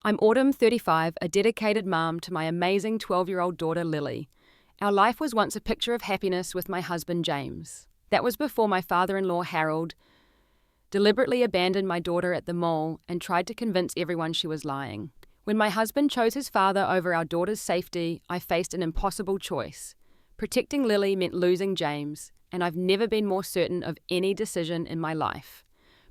I'm Autumn, 35, a dedicated mom to my amazing 12-year-old daughter Lily. Our life was once a picture of happiness with my husband James. That was before my father-in-law Harold deliberately abandoned my daughter at the mall and tried to convince everyone she was lying. When my husband chose his father over our daughter's safety, I faced an impossible choice. Protecting Lily meant losing James, and I've never been more certain of any decision in my life.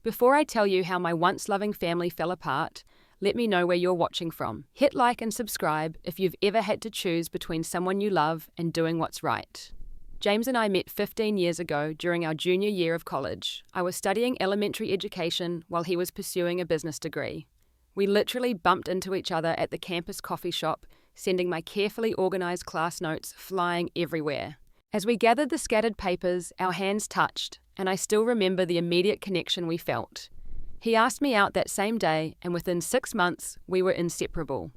Before I tell you how my once-loving family fell apart, let me know where you're watching from. Hit like and subscribe if you've ever had to choose between someone you love and doing what's right. James and I met 15 years ago during our junior year of college. I was studying elementary education while he was pursuing a business degree. We literally bumped into each other at the campus coffee shop, sending my carefully organized class notes flying everywhere. As we gathered the scattered papers, our hands touched, and I still remember the immediate connection we felt. He asked me out that same day, and within 6 months, we were inseparable.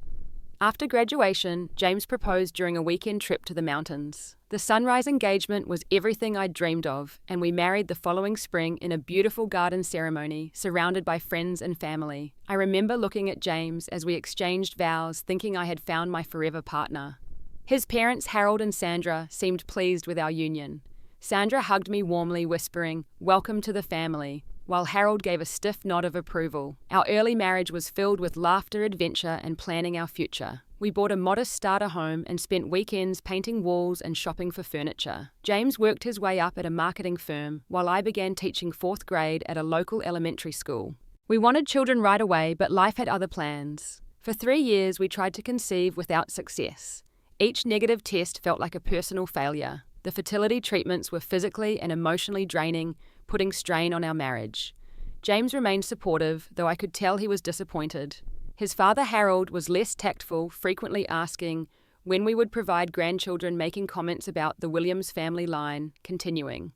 After graduation, James proposed during a weekend trip to the mountains. The sunrise engagement was everything I'd dreamed of, and we married the following spring in a beautiful garden ceremony, surrounded by friends and family. I remember looking at James as we exchanged vows, thinking I had found my forever partner. His parents, Harold and Sandra, seemed pleased with our union. Sandra hugged me warmly, whispering, "Welcome to the family," while Harold gave a stiff nod of approval. Our early marriage was filled with laughter, adventure, and planning our future. We bought a modest starter home and spent weekends painting walls and shopping for furniture. James worked his way up at a marketing firm, while I began teaching 4th grade at a local elementary school. We wanted children right away, but life had other plans. For 3 years, we tried to conceive without success. Each negative test felt like a personal failure. The fertility treatments were physically and emotionally draining, putting strain on our marriage. James remained supportive, though I could tell he was disappointed. His father Harold was less tactful, frequently asking when we would provide grandchildren, making comments about the Williams family line continuing.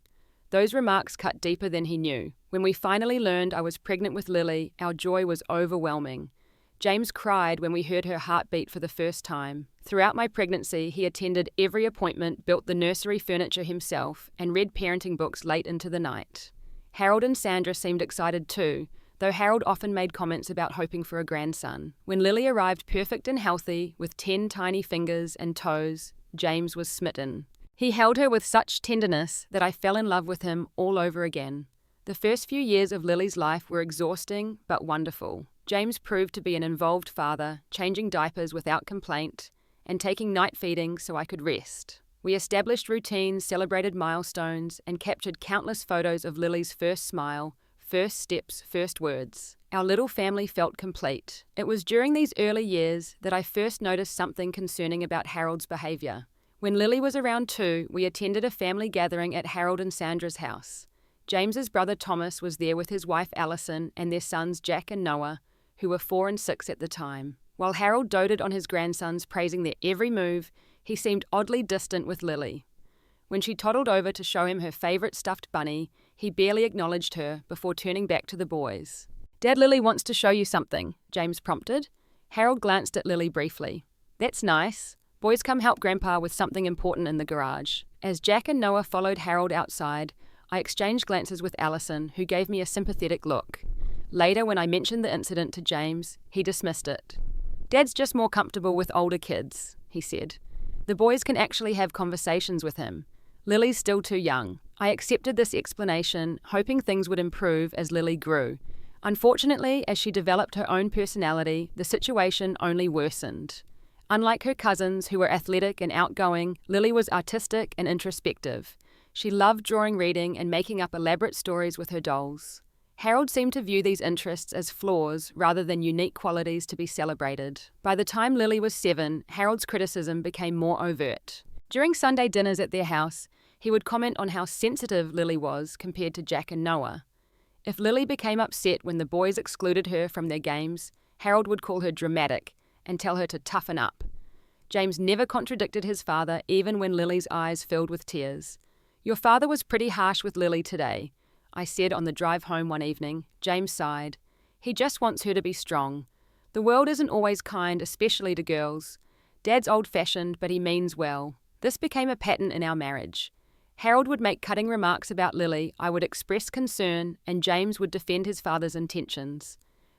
Those remarks cut deeper than he knew. When we finally learned I was pregnant with Lily, our joy was overwhelming. James cried when we heard her heartbeat for the first time. Throughout my pregnancy, he attended every appointment, built the nursery furniture himself, and read parenting books late into the night. Harold and Sandra seemed excited too, though Harold often made comments about hoping for a grandson. When Lily arrived perfect and healthy, with 10 tiny fingers and toes, James was smitten. He held her with such tenderness that I fell in love with him all over again. The first few years of Lily's life were exhausting but wonderful. James proved to be an involved father, changing diapers without complaint, and taking night feedings so I could rest. We established routines, celebrated milestones, and captured countless photos of Lily's first smile, first steps, first words. Our little family felt complete. It was during these early years that I first noticed something concerning about Harold's behavior. When Lily was around 2, we attended a family gathering at Harold and Sandra's house. James's brother Thomas was there with his wife Alison and their sons Jack and Noah, who were 4 and 6 at the time. While Harold doted on his grandsons, praising their every move, he seemed oddly distant with Lily. When she toddled over to show him her favorite stuffed bunny, he barely acknowledged her before turning back to the boys. "Dad, Lily wants to show you something," James prompted. Harold glanced at Lily briefly. "That's nice. Boys, come help Grandpa with something important in the garage." As Jack and Noah followed Harold outside, I exchanged glances with Alison, who gave me a sympathetic look. Later, when I mentioned the incident to James, he dismissed it. "Dad's just more comfortable with older kids," he said. "The boys can actually have conversations with him. Lily's still too young." I accepted this explanation, hoping things would improve as Lily grew. Unfortunately, as she developed her own personality, the situation only worsened. Unlike her cousins, who were athletic and outgoing, Lily was artistic and introspective. She loved drawing, reading, and making up elaborate stories with her dolls. Harold seemed to view these interests as flaws rather than unique qualities to be celebrated. By the time Lily was 7, Harold's criticism became more overt. During Sunday dinners at their house, he would comment on how sensitive Lily was compared to Jack and Noah. If Lily became upset when the boys excluded her from their games, Harold would call her dramatic and tell her to toughen up. James never contradicted his father, even when Lily's eyes filled with tears. "Your father was pretty harsh with Lily today," I said on the drive home one evening. James sighed. "He just wants her to be strong. The world isn't always kind, especially to girls. Dad's old-fashioned, but he means well." This became a pattern in our marriage. Harold would make cutting remarks about Lily, I would express concern, and James would defend his father's intentions.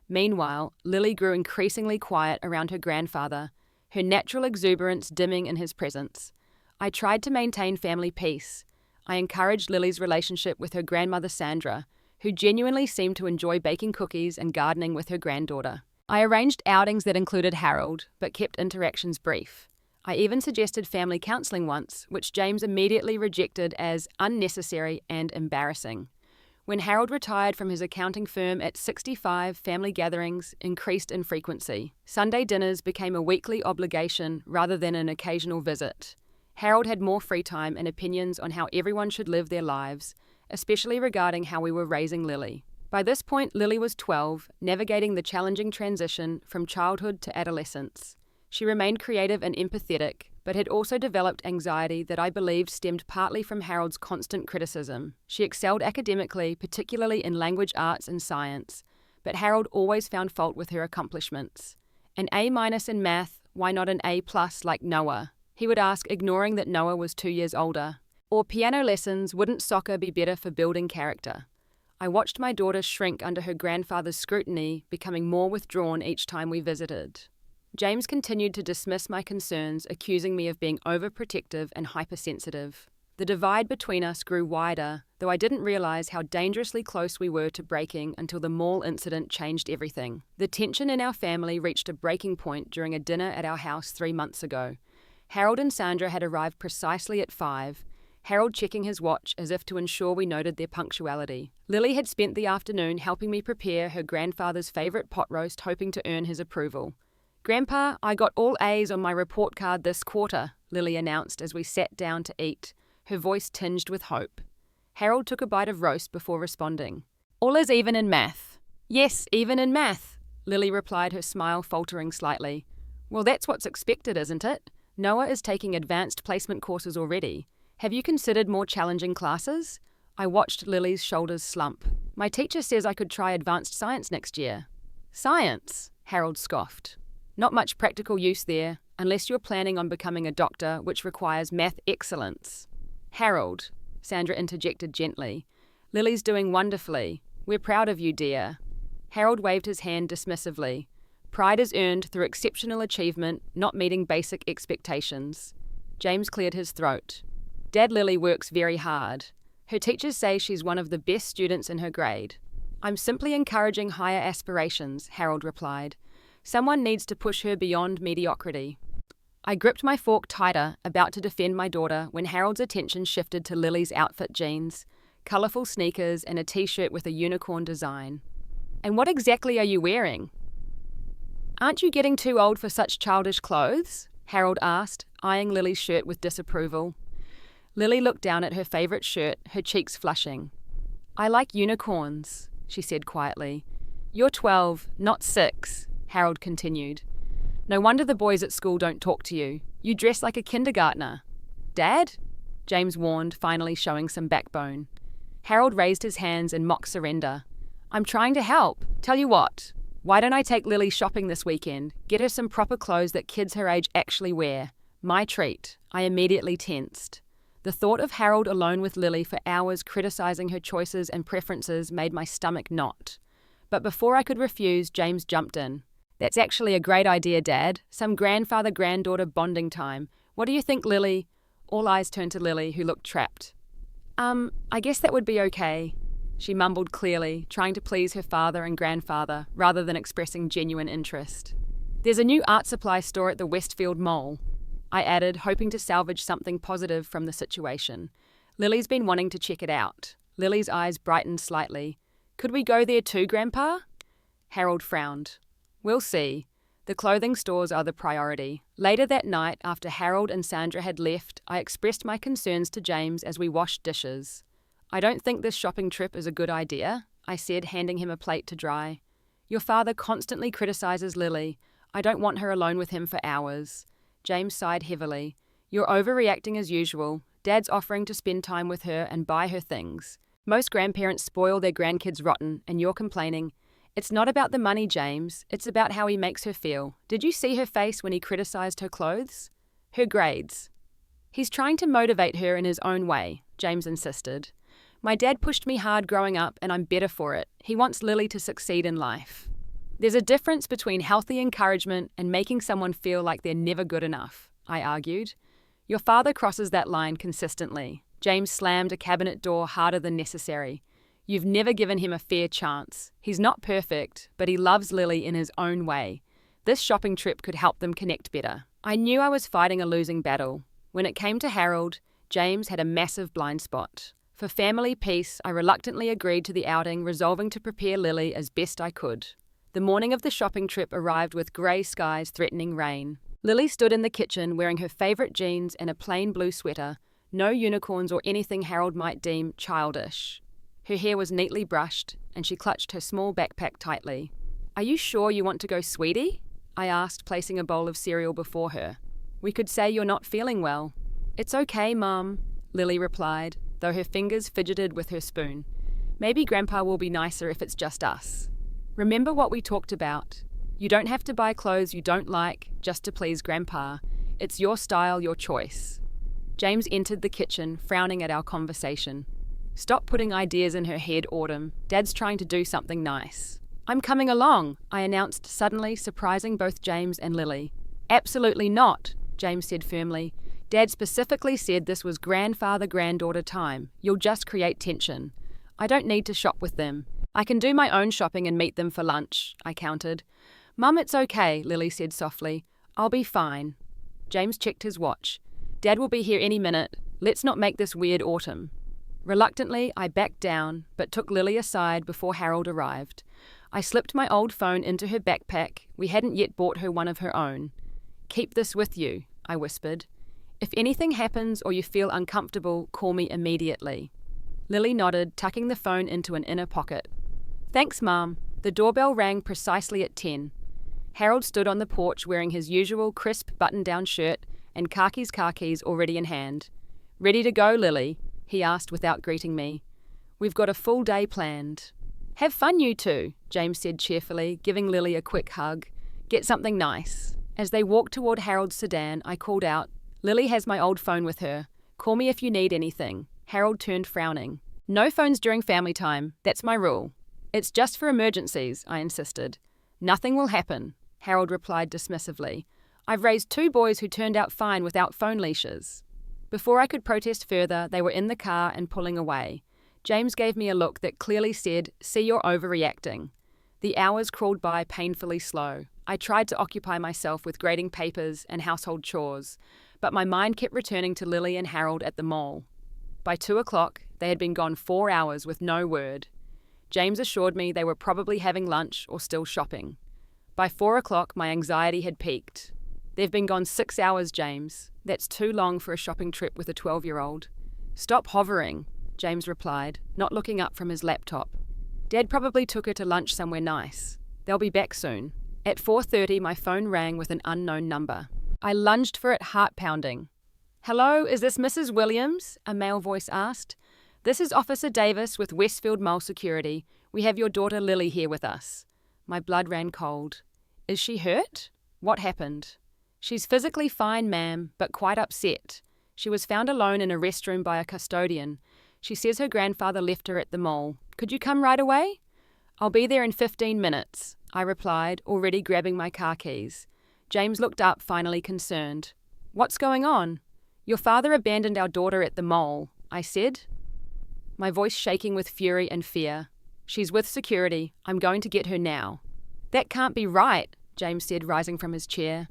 Meanwhile, Lily grew increasingly quiet around her grandfather, her natural exuberance dimming in his presence. I tried to maintain family peace. I encouraged Lily's relationship with her grandmother Sandra, who genuinely seemed to enjoy baking cookies and gardening with her granddaughter. I arranged outings that included Harold, but kept interactions brief. I even suggested family counselling once, which James immediately rejected as unnecessary and embarrassing. When Harold retired from his accounting firm at 65, family gatherings increased in frequency. Sunday dinners became a weekly obligation rather than an occasional visit. Harold had more free time and opinions on how everyone should live their lives, especially regarding how we were raising Lily. By this point, Lily was 12, navigating the challenging transition from childhood to adolescence. She remained creative and empathetic, but had also developed anxiety that I believed stemmed partly from Harold's constant criticism. She excelled academically, particularly in language arts and science, but Harold always found fault with her accomplishments. An A- in math, why not an A+ like Noah? He would ask, ignoring that Noah was 2 years older. Or piano lessons, wouldn't soccer be better for building character? I watched my daughter shrink under her grandfather's scrutiny, becoming more withdrawn each time we visited. James continued to dismiss my concerns, accusing me of being overprotective and hypersensitive. The divide between us grew wider, though I didn't realize how dangerously close we were to breaking until the mall incident changed everything. The tension in our family reached a breaking point during a dinner at our house 3 months ago. Harold and Sandra had arrived precisely at 5, Harold checking his watch as if to ensure we noted their punctuality. Lily had spent the afternoon helping me prepare her grandfather's favourite pot roast, hoping to earn his approval. "Grandpa, I got all A's on my report card this quarter," Lily announced as we sat down to eat, her voice tinged with hope. Harold took a bite of roast before responding. "All is even in math." "Yes, even in math," Lily replied, her smile faltering slightly. "Well, that's what's expected, isn't it? Noah is taking advanced placement courses already. Have you considered more challenging classes?" I watched Lily's shoulders slump. "My teacher says I could try advanced science next year." "Science?" Harold scoffed. "Not much practical use there, unless you're planning on becoming a doctor, which requires math excellence." "Harold," Sandra interjected gently, "Lily's doing wonderfully. We're proud of you, dear." Harold waved his hand dismissively. Pride is earned through exceptional achievement, not meeting basic expectations. James cleared his throat. "Dad, Lily works very hard. Her teachers say she's one of the best students in her grade." "I'm simply encouraging higher aspirations," Harold replied. "Someone needs to push her beyond mediocrity." I gripped my fork tighter, about to defend my daughter, when Harold's attention shifted to Lily's outfit: jeans, colourful sneakers, and a t-shirt with a unicorn design. "And what exactly are you wearing?" "Aren't you getting too old for such childish clothes?" Harold asked, eyeing Lily's shirt with disapproval. Lily looked down at her favourite shirt, her cheeks flushing. "I like unicorns," she said quietly. "You're 12, not 6, Harold continued. "No wonder the boys at school don't talk to you. You dress like a kindergartner." "Dad?" James warned, finally showing some backbone. Harold raised his hands in mock surrender. "I'm trying to help. Tell you what, why don't I take Lily shopping this weekend? Get her some proper clothes that kids her age actually wear. My treat." I immediately tensed. The thought of Harold alone with Lily for hours criticizing her choices and preferences made my stomach knot. But before I could refuse, James jumped in. "That's actually a great idea, Dad. Some grandfather-granddaughter bonding time. What do you think, Lily?" All eyes turned to Lily, who looked trapped. I guess that would be okay," she mumbled clearly, trying to please her father and grandfather, rather than expressing genuine interest. "There's a new art supply store at the Westfield Mall," I added, hoping to salvage something positive from the situation. "Lily's been wanting to check it out." Lily's eyes brightened slightly. "Could we go there too, Grandpa?" Harold frowned. "We'll see. The clothing stores are the priority." Later that night, after Harold and Sandra had left, I expressed my concerns to James as we washed dishes. "I don't think this shopping trip is a good idea," I said, handing him a plate to dry. "Your father constantly criticizes Lily. I don't want her alone with him for hours." James sighed heavily. "You're overreacting as usual. Dad's offering to spend time with her and buy her things. Most grandparents spoil their grandkids rotten, and you're complaining. It's not about the money, James. It's about how he makes her feel. Did you see her face when he criticized her clothes? Her grades." "He's trying to motivate her in his own way," James insisted. "My dad pushed me hard growing up, and I'm better for it. He wants Lily to succeed in life." There's a difference between healthy encouragement and making someone feel like they're never good enough, I argued. Your father crosses that line consistently. James slammed a cabinet door harder than necessary. You've never given him a fair chance. He's not perfect, but he loves Lily in his own way. This shopping trip could help them connect better. I knew I was fighting a losing battle. When it came to Harold, James had a massive blind spot. For family peace, I reluctantly agreed to the outing, resolving to prepare Lily as best I could. The morning of the shopping trip arrived with grey skies threatening rain. Lily stood in the kitchen wearing her favourite jeans and a plain blue sweater, no unicorns or anything Harold might deem childish. Her hair was neatly brushed, and she clutched her small backpack tightly. "Are you sure you want to go, sweetie?" I asked, placing a bowl of cereal before her. "We could say you're not feeling well." "It's okay, Mum," Lily replied, though her fingers fidgeted with her spoon. "Maybe Grandpa will be nicer if it's just us." "Remember what we talked about. You don't have to buy clothes you don't like just to please Grandpa. It's your style, your choice." James entered the kitchen, frowning at our conversation. "Stop putting ideas in her head, Autumn. Dad's trying to do something nice." "I'm coming along," I announced suddenly, surprising both James and Lily. "Absolutely not," James said firmly. "Dad specifically said this was grandfather-granddaughter time. You'll just create tension. I don't need to shop with them. I can do my own shopping and meet them for lunch," I countered. "Mum, it's okay," Lily said softly. "I'll be fine." James checked his watch. "Dad will be here any minute. Let's not make this weird autumn." Reluctantly, I backed down, but took Lily aside before Harold arrived. I slipped my old phone into her backpack. We hadn't yet bought her one of her own. "Keep this with you," I whispered. "If anything happens or you feel uncomfortable, call me immediately." Lily nodded, tucking the phone into an inner pocket. "Thanks, Mum." The doorbell rang precisely at 10. Harold stood on the porch wearing his usual crisp button-down shirt and khakis already in hand. "Ready to go, Lily?" he asked without greeting me. "We've got a full day planned." "Have fun, you two," James said cheerfully, giving Lily a quick hug. "Get something nice." As they walked toward Harold's sedan, I called out, "Lily has my old phone with her. Call me if you need anything." Harold turned frowning. "No phones during family time. That's my rule." "It's just for emergencies," I insisted. "Nothing will happen," Harold replied dismissively. "I've raised 2 boys who turned out fine without phone leashes." Before I could protest further, they were in the car and pulling away. James gave me a look that clearly said, "See, you're overreacting." The hours crawled by painfully slow. I tried to occupy myself with grading papers and household chores, but my mind kept returning to Lily and Harold at the mall. By 2 o'clock, they had been gone 4 hours with no word. James assured me they were probably having lunch or still shopping. By 4 o'clock, my anxiety had peaked. "They've been gone 6 hours, James. That's too long for a shopping trip with a 12-year-old. "Stop hovering," James replied, not looking up from his laptop. "Dad probably took her to lunch somewhere nice. They'll be back soon." At 4:30, my phone rang with an unknown number. I lunged for it, heart pounding. "Hello, is this Mrs. Williams?" a male voice asked. "This is Officer Davis with Westfield Mall Security. We have your daughter Lily here with us." My blood ran cold. "Is she hurt? What happened?" "She's physically fine, ma'am, but quite upset. She was found alone in a restroom by a custodian. She says her grandfather left her at the mall. Could you come right away?" "I'll be there in 15 minutes, I replied, already grabbing my car keys. James looked up, finally concerned. "What's going on?" "Your father abandoned our daughter at the mall," I said, my voice shaking with fury and fear. "She's with security. I'm going to get her now." "That can't be right," James said, rising from his chair.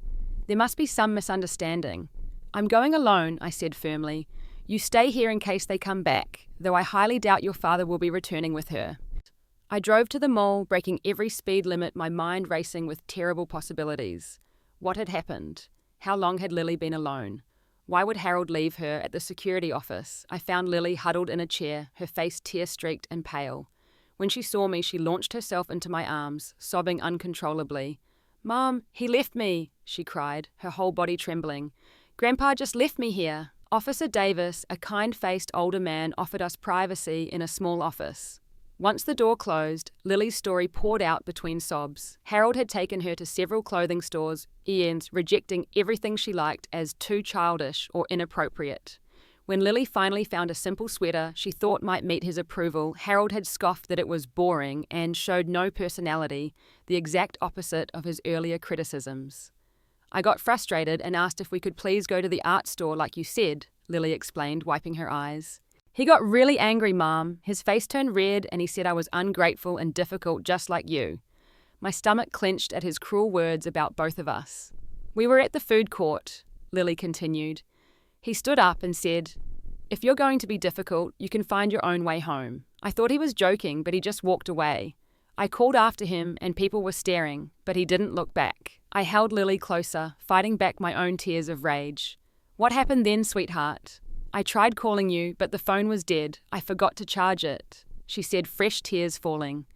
"There must be some misunderstanding." "I'm going alone," I said firmly. "You stay here in case they come back, though I highly doubt your father will be returning with her." I drove to the mall, breaking every speed limit, my mind racing with terrible possibilities. What had happened? How long had Lily been alone? Why would Harold leave her at the security office? I found Lily huddled in a chair, her face tear-streaked and pale. When she saw me, she launched herself into my arms, sobbing uncontrollably. "Mom, he left me," she cried, her whole body trembling. "Grandpa just left me here." Officer Davis, a kind-faced older man, offered us privacy in a small office. Once the door closed, Lily's story poured out between sobs. Harold had taken her to several clothing stores, Ian's, rejecting everything she liked as too childish or inappropriate. When Lily finally found a simple sweater she thought might meet his approval, Harold had scoffed that it was boring and showed no personality, the exact opposite of his earlier criticisms. I got frustrated and asked if we could please go to the art store like you said, Lily explained, wiping her eyes. He got really angry, Mom. His face turned red and he said I was ungrateful and difficult just like you. My stomach clenched at his cruel words about both of us. We were at the food court, Lily continued. He stood up and said, "If you're going to be difficult, you can find your own way home." I thought he was joking, but he just walked away. I called after him and people were staring, but he didn't look back. I held Lily closer, fighting back my own tears of rage. "What happened then, sweetheart?" "I tried calling you, but the phone was dead. I forgot to charge it," she said, fresh tears falling.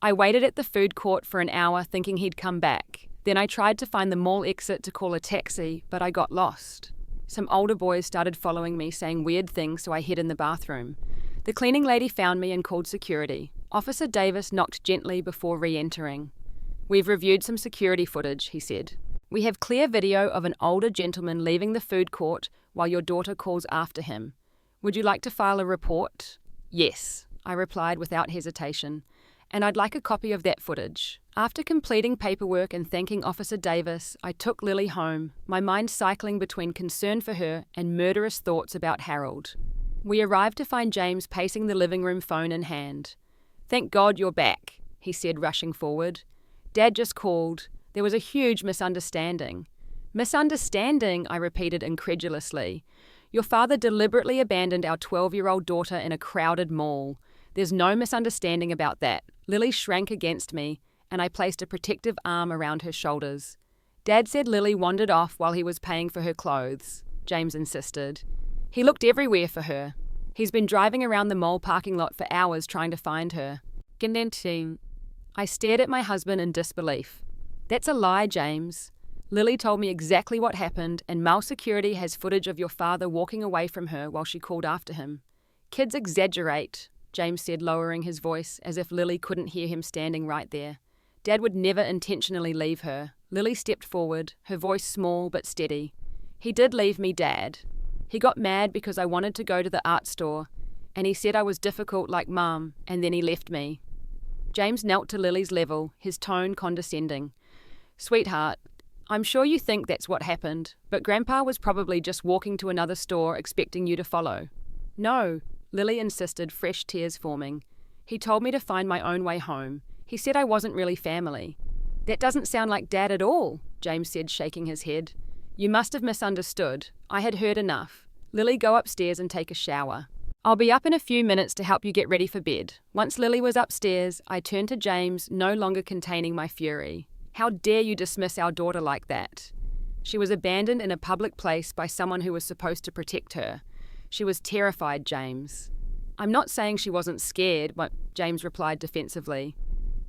I waited at the food court for an hour thinking he'd come back. Then I tried to find the mall exit to call a taxi, but I got lost. Some older boys started following me, saying weird things, so I hid in the bathroom. The cleaning lady found me and called security. Officer Davis knocked gently before re-entering. "We've reviewed some security footage," he said. "We have clear video of an older gentleman leaving the food court while your daughter calls after him. Would you like to file a report?" "Yes," I replied without hesitation. "And I'd like a copy of that footage." After completing paperwork and thanking Officer Davis, I took Lily home, my mind cycling between concern for her and murderous thoughts about Harold. We arrived to find James pacing the living room, phone in hand. "Thank God you're back," he said, rushing forward. "Dad just called. There was a huge misunderstanding." "Misunderstanding?" I repeated incredulously. "Your father deliberately abandoned our 12-year-old daughter in a crowded mall. There's no misunderstanding about that." Lily shrank against me, and I placed a protective arm around her shoulders. "Dad said Lily wandered off while he was paying for her clothes," James insisted. "He looked everywhere for her. He's been driving around the mall parking lot for hours trying to find her." I stared at my husband in disbelief. "That's a lie, James. Lily told me exactly what happened, and mall security has footage of your father walking away from her while she called after him." "Kids exaggerate," James said, lowering his voice as if Lily couldn't hear him standing right there. "Dad would never intentionally leave her." Lily stepped forward, her voice small but steady. "He did leave me, Dad. He got mad because I wanted to go to the art store, and he said I was difficult like Mum, and then he left me." James knelt to Lily's level, his tone condescending. "Sweetheart, I'm sure you think that's what happened, but Grandpa was probably just walking to another store expecting you to follow." "No," Lily insisted, fresh tears forming. "He told me to find my own way home. He said I wasn't really family." "That doesn't sound like Dad at all," James said, shaking his head. "You must have misunderstood. I had heard enough. Lily, go upstairs and take a shower. I'll be up in a few minutes to help you get ready for bed." Once Lily was upstairs, I turned to James, no longer containing my fury. "How dare you dismiss our daughter like that? She was abandoned in a public place by someone who was supposed to protect her. She was terrified, James." "I'm not saying she wasn't scared," James replied defensively.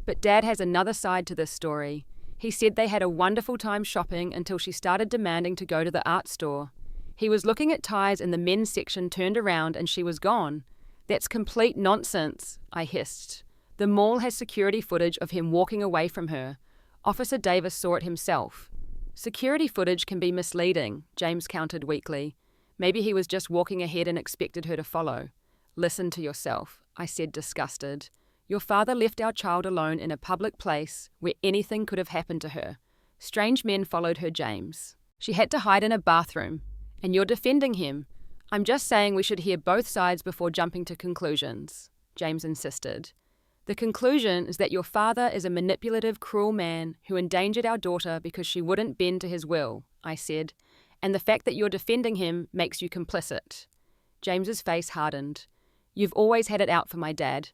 "But Dad has another side to this story. He said they had a wonderful time shopping until she started demanding to go to the art store. He was looking at ties in the men's section, turned around, and she was gone." "That's complete nonsense," I hissed. "The mall has security footage of him walking away from her. Officer Davis saw it himself." "Security footage can be misleading," James countered weakly. "Maybe he was just walking ahead and expected her to follow." "Listen to yourself," I said, disgusted. "Your father left our child alone in a public place where anything could have happened to her. Strange men followed her, James. She had to hide in a bathroom. And you're defending him." "I'm just saying we should hear both sides before jumping to conclusions," James insisted. "The conclusion is that your father is a manipulative, cruel man who endangered our daughter because she wouldn't bend to his will," I said, "and the fact that you're defending him makes you complicit." James's face hardened. "You've always had it out for my dad.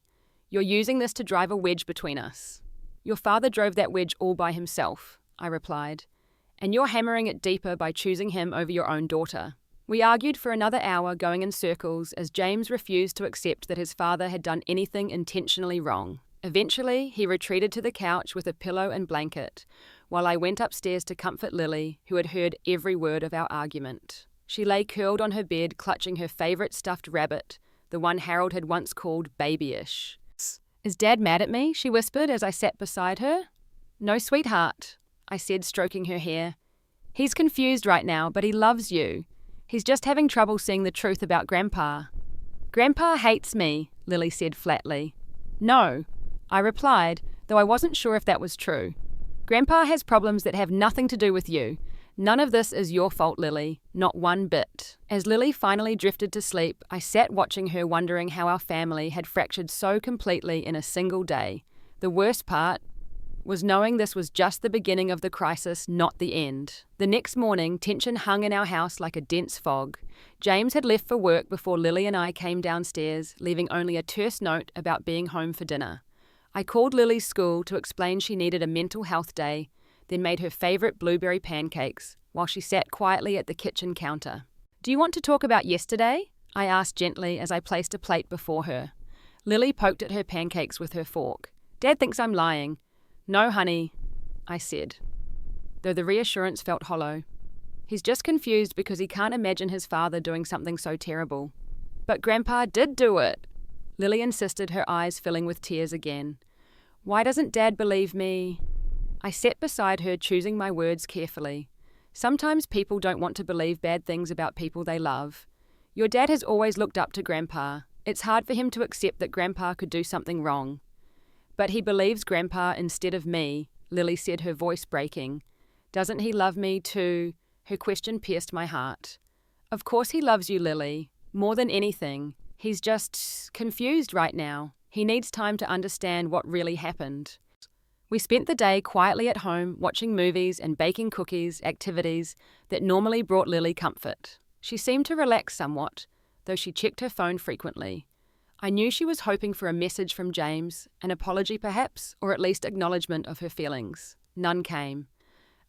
You're using this to drive a wedge between us." "Your father drove that wedge all by himself," I replied. "And you're hammering it deeper by choosing him over your own daughter." We argued for another hour, going in circles, as James refused to accept that his father had done anything intentionally wrong. Eventually, he retreated to the couch with a pillow and blanket, while I went upstairs to comfort Lily, who had heard every word of our argument. She lay curled on her bed, clutching her favourite stuffed rabbit, the one Harold had once called babyish. "Is Dad mad at me?" she whispered as I sat beside her. "No, sweetheart," I said, stroking her hair. "He's confused right now, but he loves you. He's just having trouble seeing the truth about Grandpa. Grandpa hates me, Lily said flatly. No, I replied, though I wasn't sure if that was true. Grandpa has problems that have nothing to do with you. None of this is your fault, Lily, not one bit. As Lily finally drifted to sleep, I sat watching her, wondering how our family had fractured so completely in a single day. The worst part was knowing this was just the beginning of the crisis, not the end. The next morning, tension hung in our house like a dense fog. James had left for work before Lily and I came downstairs, leaving only a terse note about being home for dinner. I called Lily's school to explain she needed a mental health day, then made her favourite blueberry pancakes while she sat quietly at the kitchen counter. Do you want to talk about yesterday? I asked gently as I placed a plate before her. Lily poked at her pancakes with her fork. Dad thinks I'm lying. No, honey, I said, though the reassurance felt hollow. He's just confused because he can't imagine his father doing something so terrible. But Grandpa did do it, Lily insisted, her eyes filling with tears again. Why doesn't Dad believe me? I sat beside her, choosing my words carefully. Sometimes people don't want to believe bad things about people they love. Your dad has always looked up to Grandpa. It's hard for him to accept that Grandpa could do something wrong. But he believes Grandpa instead of me, Lily said, her voice breaking. Doesn't he love me too? Her question pierced my heart. Of course he loves you, Lily. More than anything. He's just confused right now. He needs time to understand what really happened. We spent the day quietly at home, watching movies and baking cookies, activities that normally brought Lily comfort. She seemed to relax somewhat, though she checked her phone frequently. I knew she was hoping for a message from James, an apology perhaps, or at least acknowledgement of her feelings. None came.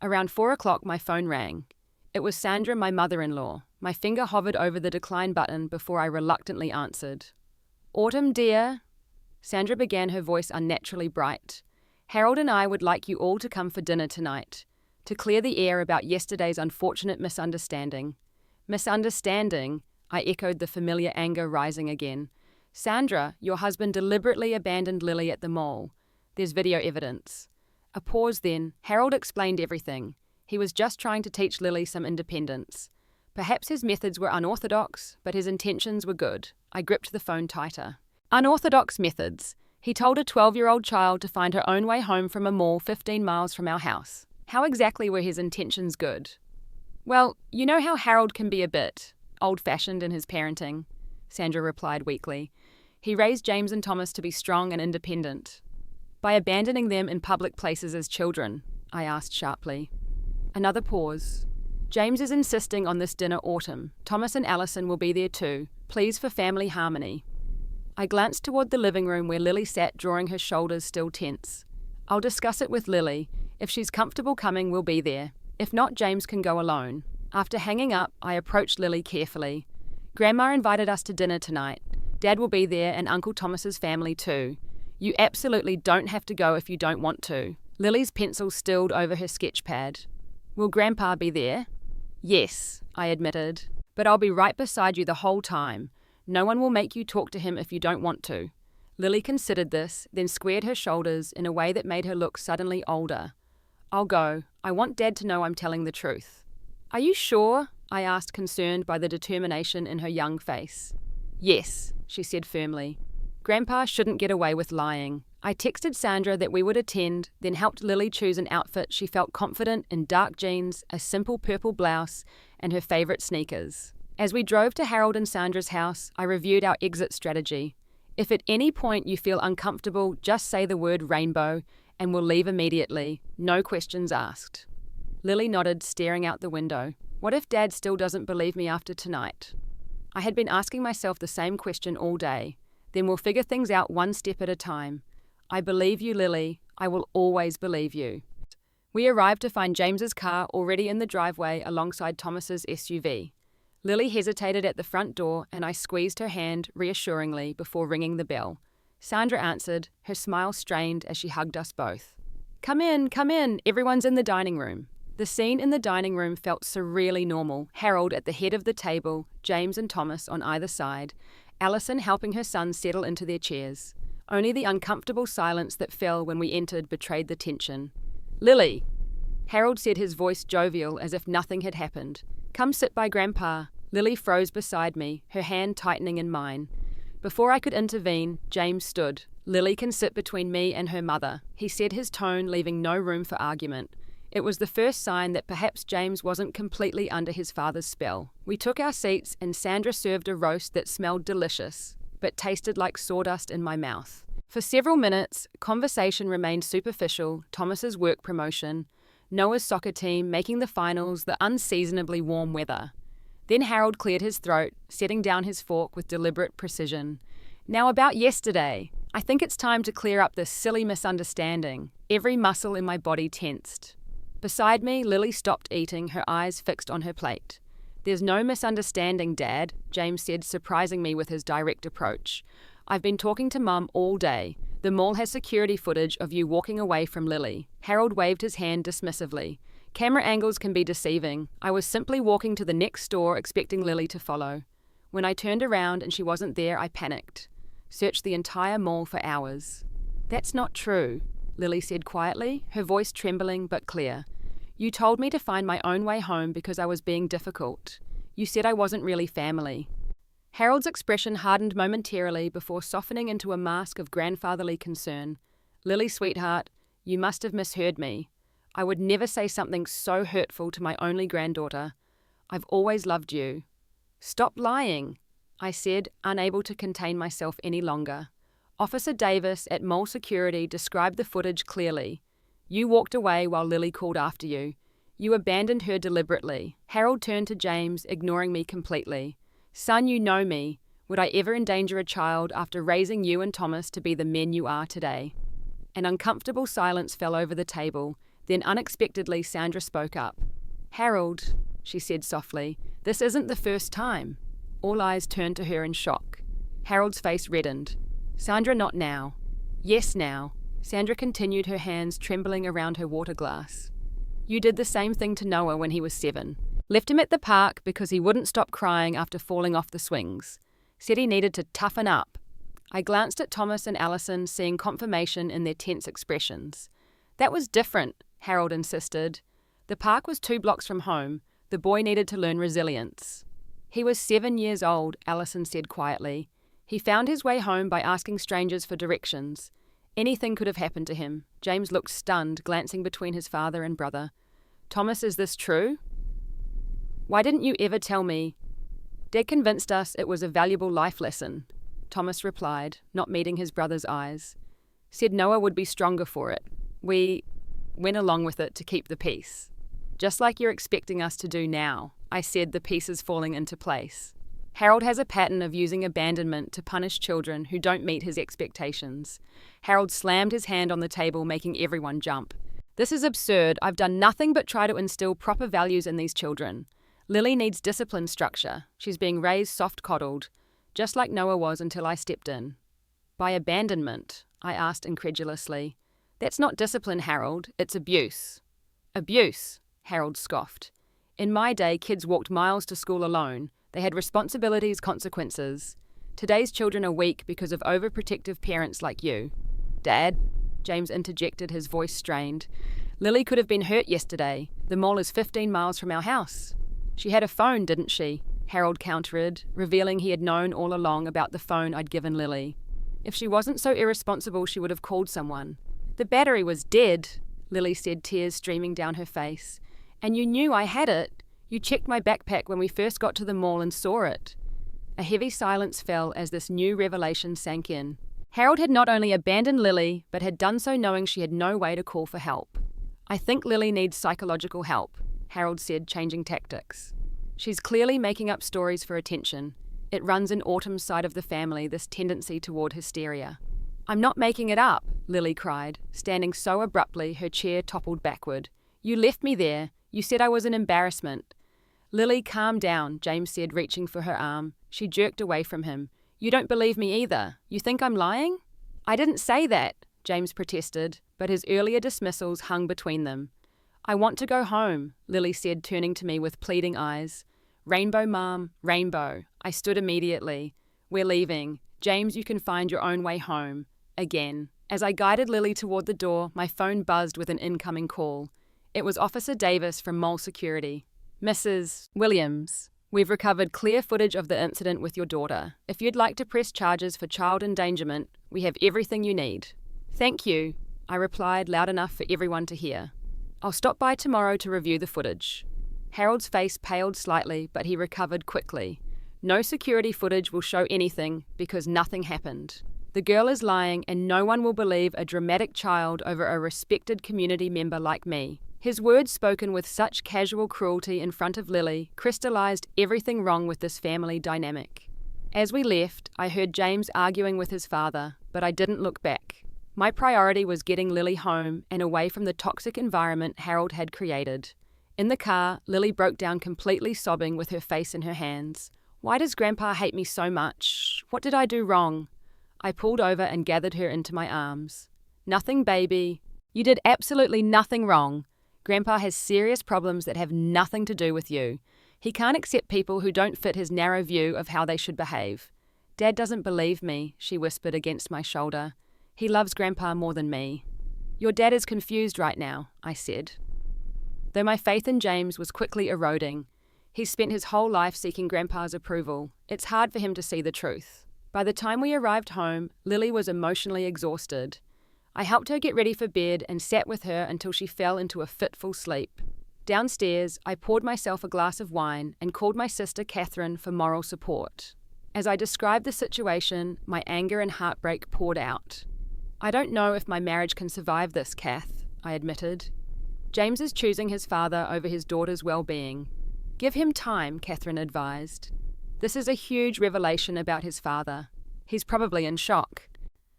Around 4 o'clock my phone rang. It was Sandra, my mother-in-law. My finger hovered over the decline button before I reluctantly answered. Autumn, dear. Sandra began, her voice unnaturally bright. Harold and I would like you all to come for dinner tonight, to clear the air about yesterday's unfortunate misunderstanding. Misunderstanding? I echoed, the familiar anger rising again. Sandra, your husband deliberately abandoned Lily at the mall. There's video evidence. A pause then. Harold explained everything. He was just trying to teach Lily some independence. Perhaps his methods were unorthodox, but his intentions were good. I gripped the phone tighter. Unorthodox methods. He told a 12-year-old child to find her own way home from a mall 15 miles from our house. How exactly were his intentions good? Well, you know how Harold can be a bit old-fashioned in his parenting, Sandra replied weakly. He raised James and Thomas to be strong and independent. By abandoning them in public places as children, I asked sharply. Another pause. James is insisting on this dinner, Autumn. Thomas and Allison will be there too. Please, for family harmony. I glanced toward the living room where Lily sat, drawing her shoulders still tense. I'll discuss it with Lily. If she's comfortable coming, we'll be there. If not, James can go alone. After hanging up, I approached Lily carefully. Grandma invited us to dinner tonight. Dad will be there and Uncle Thomas's family too. You absolutely don't have to go if you don't want to. Lily's pencil stilled over her sketch pad. Will Grandpa be there? Yes, I admitted. But I'll be right beside you the whole time. No one will make you talk to him if you don't want to. Lily considered this, then squared her shoulders in a way that made her look suddenly older. I'll go. I want Dad to know I'm telling the truth. Are you sure? I asked, concerned by the determination in her young face. Yes, she said firmly. Grandpa shouldn't get away with lying. I texted Sandra that we would attend, then helped Lily choose an outfit she felt confident in: dark jeans, a simple purple blouse, and her favourite sneakers. As we drove to Harold and Sandra's house, I reviewed our exit strategy. If at any point you feel uncomfortable, just say the word rainbow, and we'll leave immediately. No questions asked. Lily nodded, staring out the window. What if Dad still doesn't believe me after tonight? I had been asking myself the same question all day. Then we'll figure things out one step at a time. I believe you, Lily. I will always believe you. We arrived to find James's car already in the driveway alongside Thomas's SUV. Lily hesitated at the front door, and I squeezed her hand reassuringly before ringing the bell. Sandra answered, her smile strained as she hugged us both. Come in, everyone's in the dining room. The scene in the dining room felt surreally normal. Harold at the head of the table, James and Thomas on either side, Allison helping her son settle into their chairs. Only the uncomfortable silence that fell when we entered betrayed the tension. Lily! Harold said, his voice jovial as if nothing had happened. Come sit by Grandpa. Lily froze beside me, her hand tightening in mine. Before I could intervene, James stood. Lily can sit between me and her mother, he said, his tone leaving no room for argument. It was the first sign that perhaps James wasn't completely under his father's spell. We took our seats and Sandra served a roast that smelled delicious, but tasted like sawdust in my mouth. For several minutes, conversation remained superficial: Thomas's work promotion, Noah's soccer team making the finals, the unseasonably warm weather. Then Harold cleared his throat, setting down his fork with deliberate precision. Now about yesterday. I think it's time to clear up this silly misunderstanding. Every muscle in my body tensed. Beside me, Lily stopped eating, her eyes fixed on her plate. There's no misunderstanding, Dad, James said, surprising me with his direct approach. I've been talking to Mum all day. The mall has security footage of you walking away from Lily. Harold waved his hand dismissively. Camera angles can be deceiving. I was simply walking to the next store expecting Lily to follow. When I turned around and she wasn't there, I panicked. Searched the entire mall for hours. That's not true, Lily said quietly, her voice trembling but clear. You told me to find my own way home because I was being difficult. You said I wasn't really family. Harold's expression hardened momentarily before softening into a mask of grandfatherly concern. Lily, sweetheart, you must have misheard me. I would never say something so hurtful to my only granddaughter. I've always loved you. Stop lying, I said, unable to contain myself any longer. Officer Davis at Mall Security described the footage clearly. You walked away while Lily called after you. You abandoned her deliberately. Harold turned to James, ignoring me completely. Son, you know me. Would I ever endanger a child after raising you and Thomas to be the men you are today? An uncomfortable silence fell over the table. Then unexpectedly Sandra spoke up. Harold, she said softly, this isn't the first time. All eyes turned to her in shock. Harold's face reddened. Sandra, not now. Yes, now. Sandra continued, her hands trembling around her water glass. You did the same thing to Noah when he was 7. Left him at the park because he wouldn't stop crying after falling off the swings. Said he needed to toughen up. I glanced at Thomas and Allison, seeing confirmation in their tense expressions. That was different, Harold insisted. The park was 2 blocks from home. The boy needed to learn resilience. He was 7 years old, Allison said quietly. He found his way home by asking strangers for directions. Anything could have happened to him. James looked stunned, glancing between his father and brother. Thomas, is this true? Why didn't you ever tell me? Dad convinced us it was a valuable life lesson, Thomas replied, not meeting his brother's eyes. Said Noah would be stronger for it. We went along with it to keep the peace. Just like you're expecting us to do now, I said, the pieces falling into place. Harold has a pattern of using abandonment to punish children who don't meet his expectations. Harold slammed his hand on the table, making everyone jump. This is absurd. I've done nothing but try to instill proper values in these children. Lily needs discipline structure. She's being raised soft-coddled, just like Noah was until I stepped in. By abandonment, I asked incredulously. That's not discipline, Harold. It's abuse. Abuse, Harold scoffed. In my day, kids walked miles to school alone. They had responsibilities, consequences. Today's children are weak because of overprotective parents like you. Dad, James interjected, his voice strained. Lily could have been hurt yesterday. The mall is 15 miles from our house. She had a phone, didn't she? Harold countered, revealing he had known all along about the phone I'd given Lily. If she wasn't so irresponsible, she would have called someone. The battery was dead, Lily said, tears streaming down her face. And you knew I had it. You checked my backpack when we first got to the mall and saw it. A heavy silence fell as this new revelation sank in. Harold had not only abandoned Lily, but had done so knowing she had no way to call for help. I think Lily needs psychological help, Harold said, changing tactics. She's clearly making up stories for attention. It runs in Autumn's side of the family, this tendency toward hysteria. I'm not making it up, Lily cried, standing so abruptly her chair toppled backward. You left me there. You said I was an embarrassment. Lily, calm down, James said, reaching for her arm. She jerked away from him. You don't believe me either. You think I'm lying? I didn't say that, James protested, but his earlier dismissals hung between them. I want to go home, Lily said, turning to me with pleading eyes. Rainbow, Mom, rainbow. I stood immediately. We're leaving. James, you can find your own way home. Again. As I guided Lily toward the door, my phone buzzed with an incoming call. It was Officer Davis from Mall Security. Mrs. Williams, We've recovered clear footage of the incident with your daughter. If you'd like to press charges for child endangerment, we have everything you need. Thank you, I replied loud enough for everyone to hear. I'll stop by tomorrow to review the footage. Harold's face paled slightly, but he recovered quickly. No security footage will show anything because nothing happened. The girl is lying and no one will believe a dramatic child over a respected community member like me. His words, spoken with such casual cruelty in front of Lily, crystallized everything wrong with this family dynamic. As we left, I heard James arguing with his father, but I didn't look back. My priority was getting Lily home and away from the toxic environment Harold had created. In the car, Lily broke down completely, sobbing with her face in her hands. Why does Grandpa hate me so much? What did I do wrong? I pulled over and gathered her into my arms. Nothing, baby. You did absolutely nothing wrong. Grandpa has serious problems that have nothing to do with you. He can't accept people who don't fit his narrow view of how they should behave. Dad doesn't believe me, she whispered against my shoulder. He loves Grandpa more than me. Your dad is confused right now, I said. Though my faith in James was quickly eroding, he spent his whole life seeking Grandpa's approval. It's hard for him to see the truth. By the time we arrived home, Lily was emotionally exhausted. I helped her get ready for bed and sat with her until she fell into a fitful sleep. Downstairs, I poured myself a glass of wine and called my sister Catherine for moral support. As I described the situation, my anger and heartbreak poured out. I don't know if my marriage can survive this, Kath, I admitted. James is choosing his father over his daughter's well-being. Give him time, Catherine advised. This is a huge revelation about his father. He's probably in shock.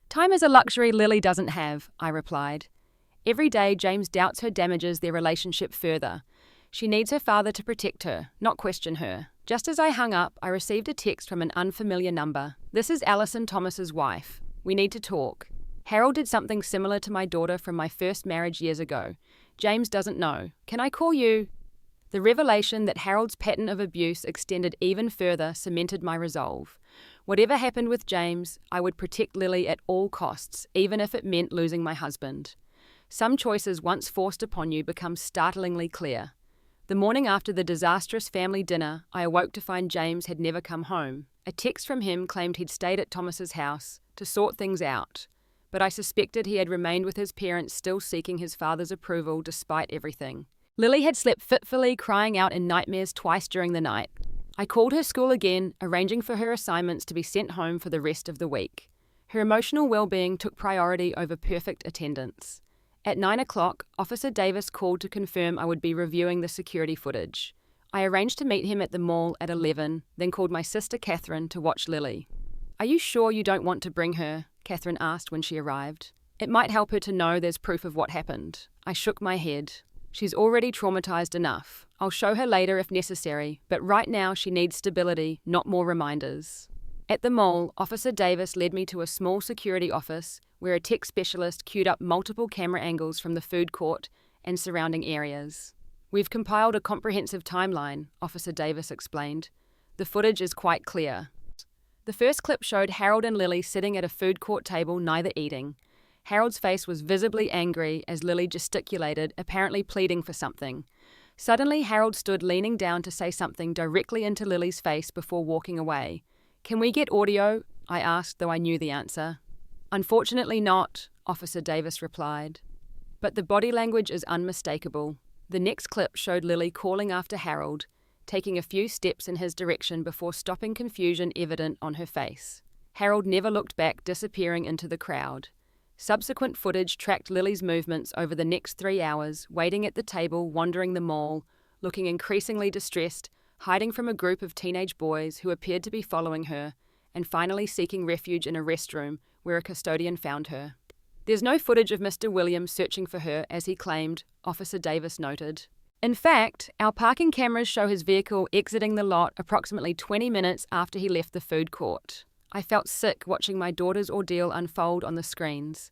Time is a luxury Lily doesn't have, I replied. Every day, James doubts her damages their relationship further. She needs her father to protect her, not question her. Just as I hung up, I received a text from an unfamiliar number. This is Alison Thomas's wife. We need to talk. Harold did something similar to my daughter from my first marriage years ago. James doesn't know. Can I call you? The revelation that Harold's pattern of abuse extended even further cemented my resolve. Whatever happened with James, I would protect Lily at all costs, even if it meant losing my husband. Some choices once forced upon you become startlingly clear. The morning after the disastrous family dinner, I awoke to find James had never come home. A text from him claimed he'd stayed at Thomas's house to sort things out, but I suspected he had remained with his parents, still seeking his father's approval despite everything. Lily had slept fitfully, crying out in nightmares twice during the night. I called her school again, arranging for her assignments to be sent home for the rest of the week. Her emotional well-being took priority over perfect attendance. At 9 o'clock, Officer Davis called to confirm I would be reviewing the security footage. I arranged to meet him at the mall at 11, then called my sister Catherine to watch Lily. Are you sure you don't want to bring her? Catherine asked when she arrived. It might help her to know there's proof of what happened. I shook my head. She's already traumatized enough. I'll show her later if necessary, but right now she needs stability, not more reminders. At the mall, Officer Davis led me to a small security office where a tech specialist queued up multiple camera angles from the food court and surrounding areas. We've compiled a comprehensive timeline, Officer Davis explained. The footage is quite clear. The first clip showed Harold and Lily sitting at a food court table, neither eating. Harold's face was visibly angry as Lily gesticulated, apparently pleading for something. Suddenly, Harold stood leaning down to say something directly into Lily's face before walking away. Can we get audio? I asked, though I knew the answer. Unfortunately not, Officer Davis replied. But the body language is unmistakable. The next clip showed Lily calling after Harold, taking a few steps in his direction before stopping, confusion evident on her face. Harold never looked back, disappearing into the crowd. Subsequent footage tracked Lily's movements over the next 3 hours, waiting at the table, wandering the mall, looking increasingly distressed, hiding from a group of teenage boys who appeared to be following her, and finally seeking refuge in a restroom where a custodian found her. There's no footage of Mr. Williams searching for her, as he claimed, Officer Davis noted. In fact, our parking cameras show his vehicle exiting the lot approximately 20 minutes after he left the food court. I felt sick watching my daughter's ordeal unfold on the screens.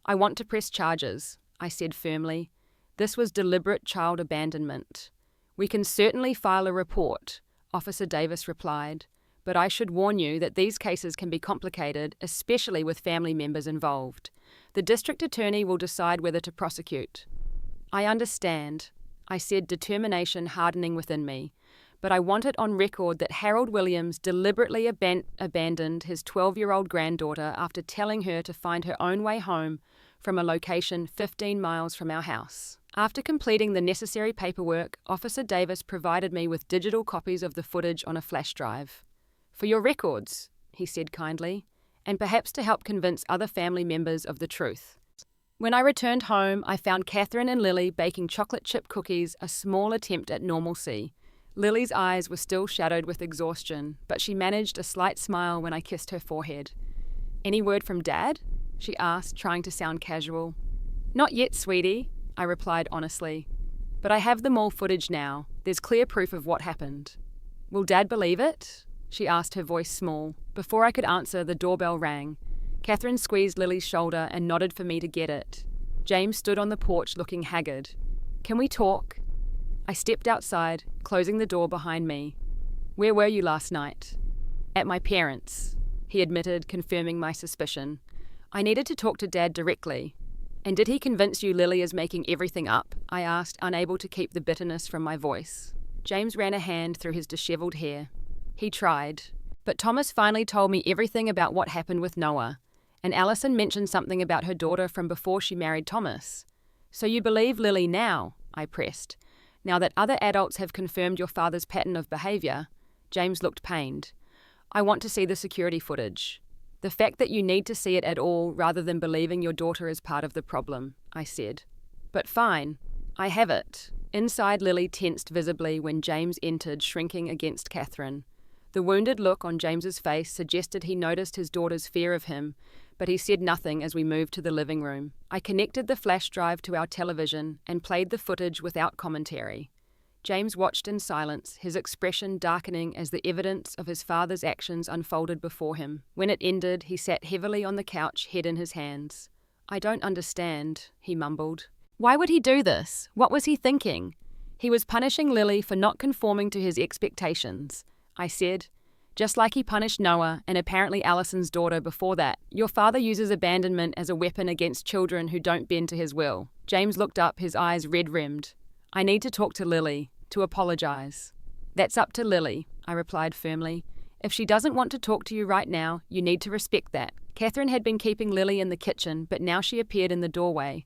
I want to press charges, I said firmly. This was deliberate child abandonment. We can certainly file a report, Officer Davis replied, but I should warn you that these cases can be complicated, especially with family members involved. The district attorney will decide whether to prosecute. I understand, I said, determination hardening within me. but I want it on record that Harold Williams deliberately abandoned his 12-year-old granddaughter after telling her to find her own way home from a location 15 miles from our house. After completing the necessary paperwork, Officer Davis provided me with digital copies of the footage on a flash drive. "For your records," he said kindly, "and perhaps to help convince other family members of the truth." When I returned home, I found Catherine and Lily baking chocolate chip cookies, a small attempt at normalcy. Lily's eyes were still shadowed with exhaustion, but she managed a slight smile when I kissed her forehead. "Any word from Dad?" she asked, trying to sound casual. "Not yet, sweetie," I replied honestly. "But I have the mall footage now. There's clear proof of what happened." "Will Dad believe it?" she asked, her voice small. Before I could answer, the doorbell rang. Catherine squeezed Lily's shoulder and nodded for me to get it. James stood on the porch looking haggard. "Can we talk?" I stepped outside, closing the door behind me. "Where were you last night?" "At my parents'," he admitted, confirming my suspicion. "I needed to talk to Dad directly." "And did he convince you Lily is making everything up?" I asked, unable to keep the bitterness from my voice. James ran a hand through his disheveled hair. "He tried. But Thomas finally told me everything about what happened with Noah. And Allison mentioned something about her daughter from before she married Thomas. So you believe Lily now?" I pressed. "Now that other adults have confirmed your father's pattern of behavior?" James looked pained. "I want to see the security footage. The fact that you need to see it at all rather than believing your daughter is part of the problem," I said. "But fine, I have it." Inside, Lily tensed visibly when James entered, shrinking against Catherine. The wounded look on James's face suggested he noticed his daughter's fear of him, but he said nothing as we moved to the living room. I connected the flash drive to our television and played the footage without commentary. James watched in silence, his expression darkening as the evidence of his father's actions unfolded before him. When it ended, he sat heavily on the couch, head in his hands. "I don't understand," he mumbled. "Why would he do this? What was he thinking?" "He was punishing Lily for not conforming to his expectations," I said. "Just like he punished Noah and apparently Allison's daughter before that. Your father uses abandonment as a weapon against children who don't bend to his will." James looked up, his eyes red-rimmed. "I need to talk to Lily, to apologize." "That's up to Lily," I replied firmly. "If she doesn't want to talk to you right now, you need to respect that." Catherine had been keeping Lily in the kitchen, but now she appeared in the doorway.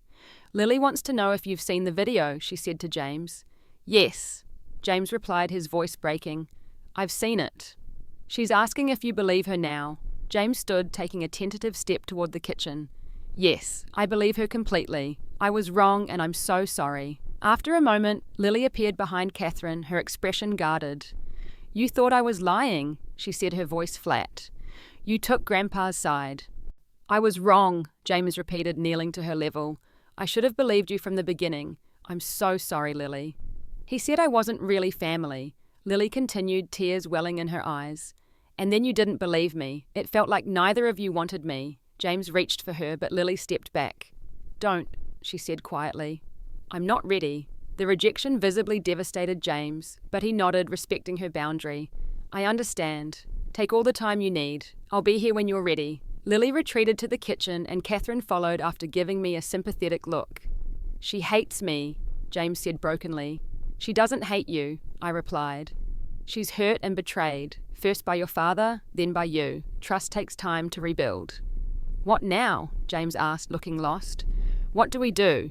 "Lily wants to know if you've seen the video," she said to James. "Yes," James replied, his voice breaking. "I've seen it." "She's asking if you believe her now." James stood, taking a tentative step toward the kitchen. "Yes, I believe her completely. I was wrong and I'm so sorry." After a moment, Lily appeared behind Catherine, her expression guarded. "You thought I was lying," she said, her voice flat. "You took Grandpa's side." "I was wrong," James repeated, kneeling to her level. "I should have believed you from the beginning. I'm so sorry, Lily." "He said I wasn't really family," Lily continued, tears welling in her eyes. "And then you didn't believe me. It felt like neither of you wanted me." James reached for her, but Lily stepped back. "Don't," she said quietly. "I'm not ready." The rejection visibly devastated James, but he nodded, respecting her boundary. "I understand. Take all the time you need. I'll be here when you're ready." Lily retreated to the kitchen and Catherine followed after giving me a sympathetic look. "She hates me," James said brokenly. "She doesn't hate you," I replied. "She's hurt and betrayed, first by your father, then by you. Trust takes time to rebuild." "What now?" James asked, looking lost. "What do we do?"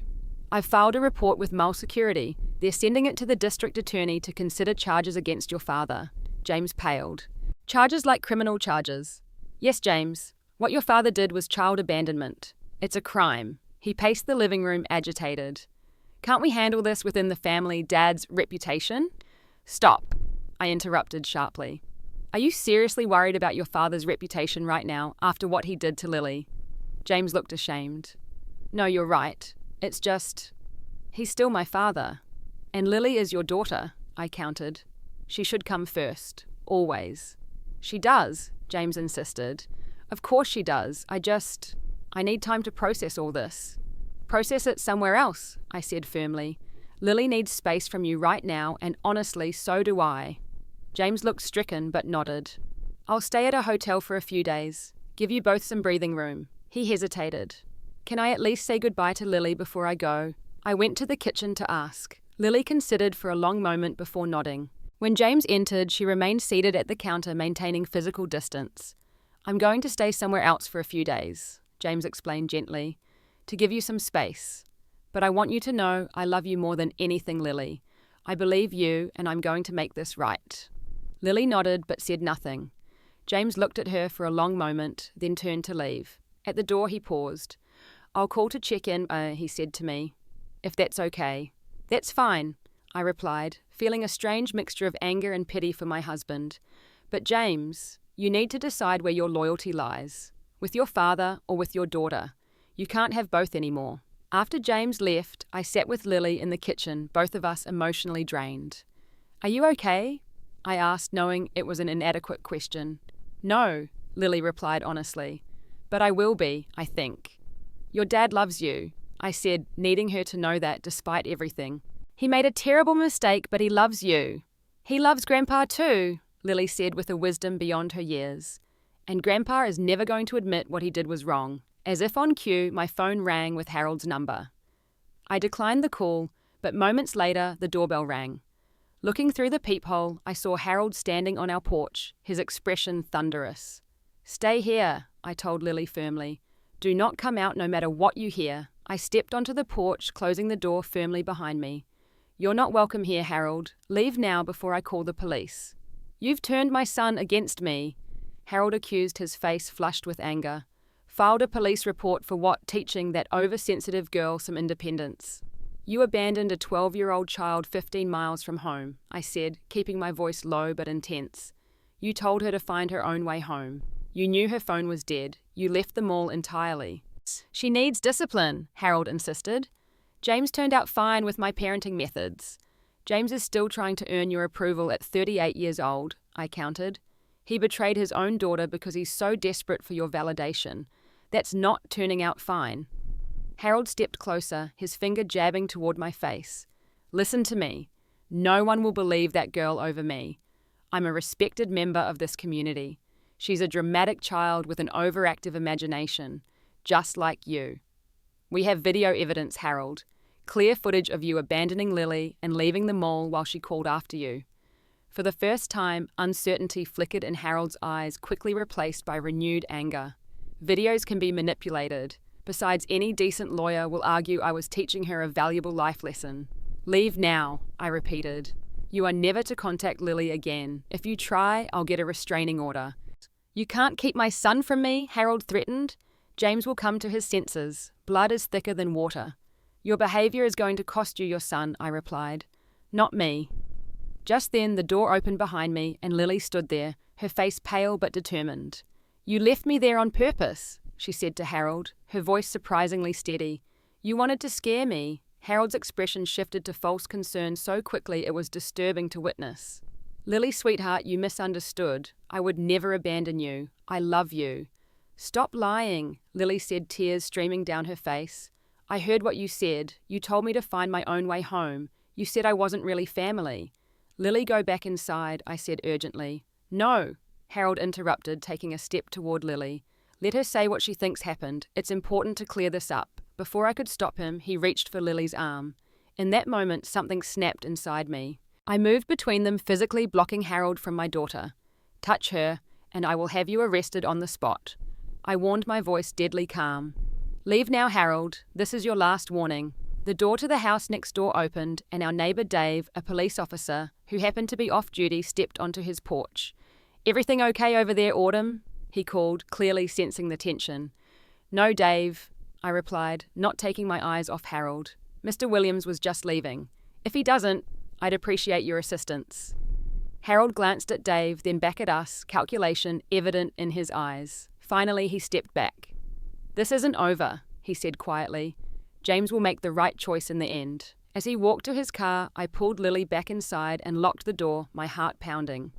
"I've filed a report with Mall Security. They're sending it to the district attorney to consider charges against your father." James paled. "Charges like criminal charges?" "Yes, James. What your father did was child abandonment. It's a crime." He paced the living room, agitated. "Can't we handle this within the family, Dad's reputation?" "Stop," I interrupted sharply. "Are you seriously worried about your father's reputation right now, after what he did to Lily?" James looked ashamed. "No, you're right. It's just, he's still my father. And Lily is your daughter," I countered. "She should come first, always." "She does," James insisted. "Of course she does. I need time to process all this." "Process it somewhere else," I said firmly. "Lily needs space from you right now, and honestly, so do I." James looked stricken but nodded. "I'll stay at a hotel for a few days. Give you both some breathing room." He hesitated. "Can I at least say goodbye to Lily before I go?" I went to the kitchen to ask. Lily considered for a long moment before nodding. When James entered, she remained seated at the counter, maintaining physical distance. "I'm going to stay somewhere else for a few days," James explained gently, "to give you some space. But I want you to know I love you more than anything, Lily. I believe you, and I'm going to make this right." Lily nodded but said nothing. James looked at her for a long moment, then turned to leave. At the door he paused. "I'll call to check in," he said to me, "if that's okay." "That's fine," I replied, feeling a strange mixture of anger and pity for my husband. "But James, you need to decide where your loyalty lies. With your father or with your daughter. You can't have both anymore." After James left, I sat with Lily in the kitchen, both of us emotionally drained. "Are you okay?" I asked, knowing it was an inadequate question. "No," Lily replied honestly. "But I will be, I think." "Your dad loves you," I said, needing her to know that despite everything. "He made a terrible mistake, but he loves you." "He loves Grandpa too," Lily said with a wisdom beyond her years. "And Grandpa is never going to admit what he did was wrong." As if on cue, my phone rang with Harold's number. I declined the call, but moments later, the doorbell rang. Looking through the peephole, I saw Harold standing on our porch, his expression thunderous. "Stay here," I told Lily firmly. "Do not come out no matter what you hear." I stepped onto the porch, closing the door firmly behind me. "You're not welcome here, Harold. Leave now before I call the police." "You've turned my son against me," Harold accused, his face flushed with anger. "Filed a police report for what? Teaching that oversensitive girl some independence." "You abandoned a 12-year-old child 15 miles from home," I said, keeping my voice low but intense. "You told her to find her own way home. You knew her phone was dead. You left the mall entirely." "She needs discipline," Harold insisted. "James turned out fine with my parenting methods." "James is still trying to earn your approval at 38 years old," I countered. "He betrayed his own daughter because he's so desperate for your validation. That's not turning out fine." Harold stepped closer, his finger jabbing toward my face. "Listen to me. No one will believe that girl over me. I'm a respected member of this community. She's a dramatic child with an overactive imagination, just like you. We have video evidence, Harold. Clear footage of you abandoning Lily and leaving the mall while she called after you." For the first time, uncertainty flickered in Harold's eyes, quickly replaced by renewed anger. "Videos can be manipulated. Besides, any decent lawyer will argue I was teaching her a valuable life lesson." "Leave now," I repeated. "You are never to contact Lily again. If you try, I'll get a restraining order." "You can't keep my son from me," Harold threatened. "James will come to his senses. Blood is thicker than water." "Your behavior is going to cost you your son," I replied. "Not me." Just then, the door opened behind me, and Lily stood there, her face pale but determined. "You left me there on purpose," she said to Harold, her voice surprisingly steady. "You wanted to scare me." Harold's expression shifted to false concern so quickly it was disturbing to witness. "Lily, sweetheart, you misunderstood. I would never abandon you. I love you." "Stop lying," Lily said, tears streaming down her face. "I heard what you said. You told me to find my own way home. You said I wasn't really family." "Lily, go back inside," I said urgently. "No," Harold interrupted, taking a step toward Lily. "Let her say what she thinks happened. It's important to clear this up." Before I could stop him, he reached for Lily's arm. In that moment, something snapped inside me. I moved between them, physically blocking Harold from my daughter. "Touch her, and I will have you arrested on the spot." I warned, my voice deadly calm. "Leave now, Harold. This is your last warning." The door to the house next door opened, and our neighbour Dave, a police officer, who happened to be off duty, stepped onto his porch. "Everything okay over there, Autumn?" he called, clearly sensing the tension. "No, Dave," I replied, not taking my eyes off Harold. "Mr. Williams was just leaving. If he doesn't, I'd appreciate your assistance." Harold glanced at Dave, then back at us, calculation evident in his eyes. Finally, he stepped back. "This isn't over," he said quietly. "James will make the right choice in the end." As he walked to his car, I pulled Lily back inside and locked the door, my heart pounding.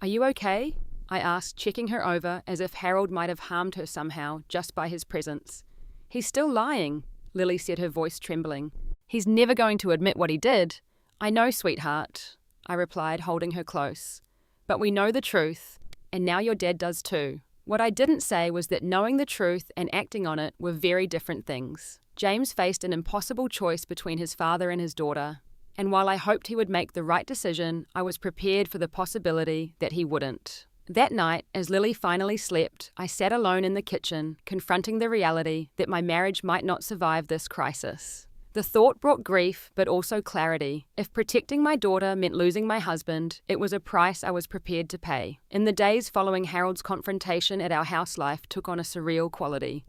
"Are you okay?" I asked, checking her over as if Harold might have harmed her somehow just by his presence. "He's still lying," Lily said, her voice trembling. "He's never going to admit what he did." "I know, sweetheart," I replied, holding her close. "But we know the truth, and now your dad does too." What I didn't say was that knowing the truth and acting on it were very different things. James faced an impossible choice between his father and his daughter, and while I hoped he would make the right decision, I was prepared for the possibility that he wouldn't. That night, as Lily finally slept, I sat alone in the kitchen, confronting the reality that my marriage might not survive this crisis. The thought brought grief, but also clarity. If protecting my daughter meant losing my husband, it was a price I was prepared to pay. In the days following Harold's confrontation at our house, life took on a surreal quality.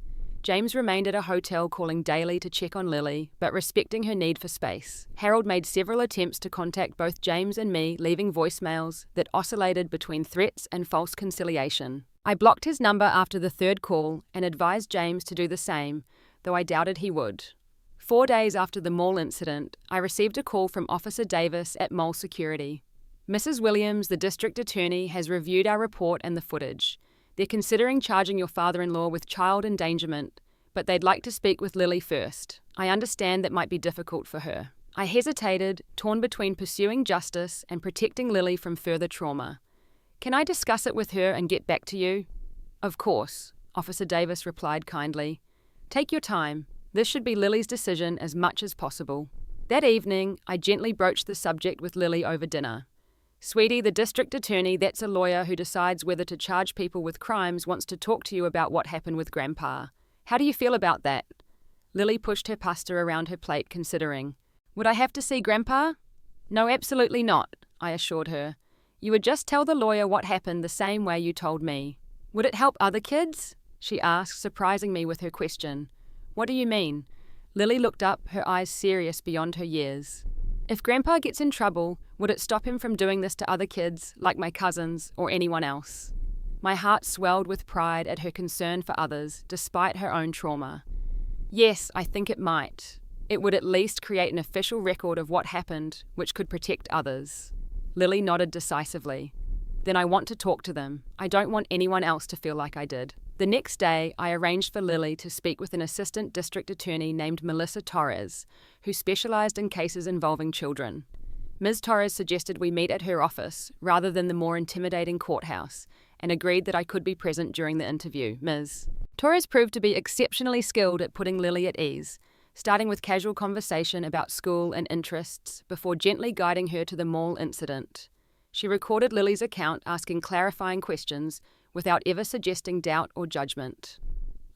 James remained at a hotel, calling daily to check on Lily, but respecting her need for space. Harold made several attempts to contact both James and me, leaving voicemails that oscillated between threats and false conciliation. I blocked his number after the third call and advised James to do the same, though I doubted he would. 4 days after the mall incident, I received a call from Officer Davis at Mall Security. Mrs. Williams, the district attorney, has reviewed our report and the footage. They're considering charging your father-in-law with child endangerment, but they'd like to speak with Lily first. I understand that might be difficult for her. I hesitated, torn between pursuing justice and protecting Lily from further trauma. Can I discuss it with her and get back to you? Of course, Officer Davis replied kindly. Take your time. This should be Lily's decision as much as possible. That evening, I gently broached the subject with Lily over dinner. Sweetie, the district attorney, that's a lawyer who decides whether to charge people with crimes, wants to talk to you about what happened with Grandpa. How do you feel about that? Lily pushed her pasta around her plate, considering. Would I have to see Grandpa? No, absolutely not, I assured her. You would just tell the lawyer what happened the same way you told me. Would it help other kids? She asked, surprising me with her question. What do you mean? Lily looked up, her eyes serious beyond her years. If Grandpa gets in trouble, would it stop him from doing this to other kids, like my cousins or anyone else? My heart swelled with pride at her concern for others, despite her own trauma. Yes, I think it might. It would at least create an official record of what happened, which could protect others. Lily nodded decisively. Then I want to talk to them. I don't want anyone else to feel like I did. The next day, I arranged for Lily to speak with an assistant district attorney named Melissa Torres, who specialized in cases involving children. Ms. Torres suggested we meet at her office, rather than the more intimidating courthouse, and agreed that I could be present during the interview. Ms. Torres proved to be exceptionally skilled at putting Lily at ease, starting with casual conversation about school and interests, before gently guiding her to the mall incident. She recorded Lily's account, asking clarifying questions, without ever suggesting doubt or judgment.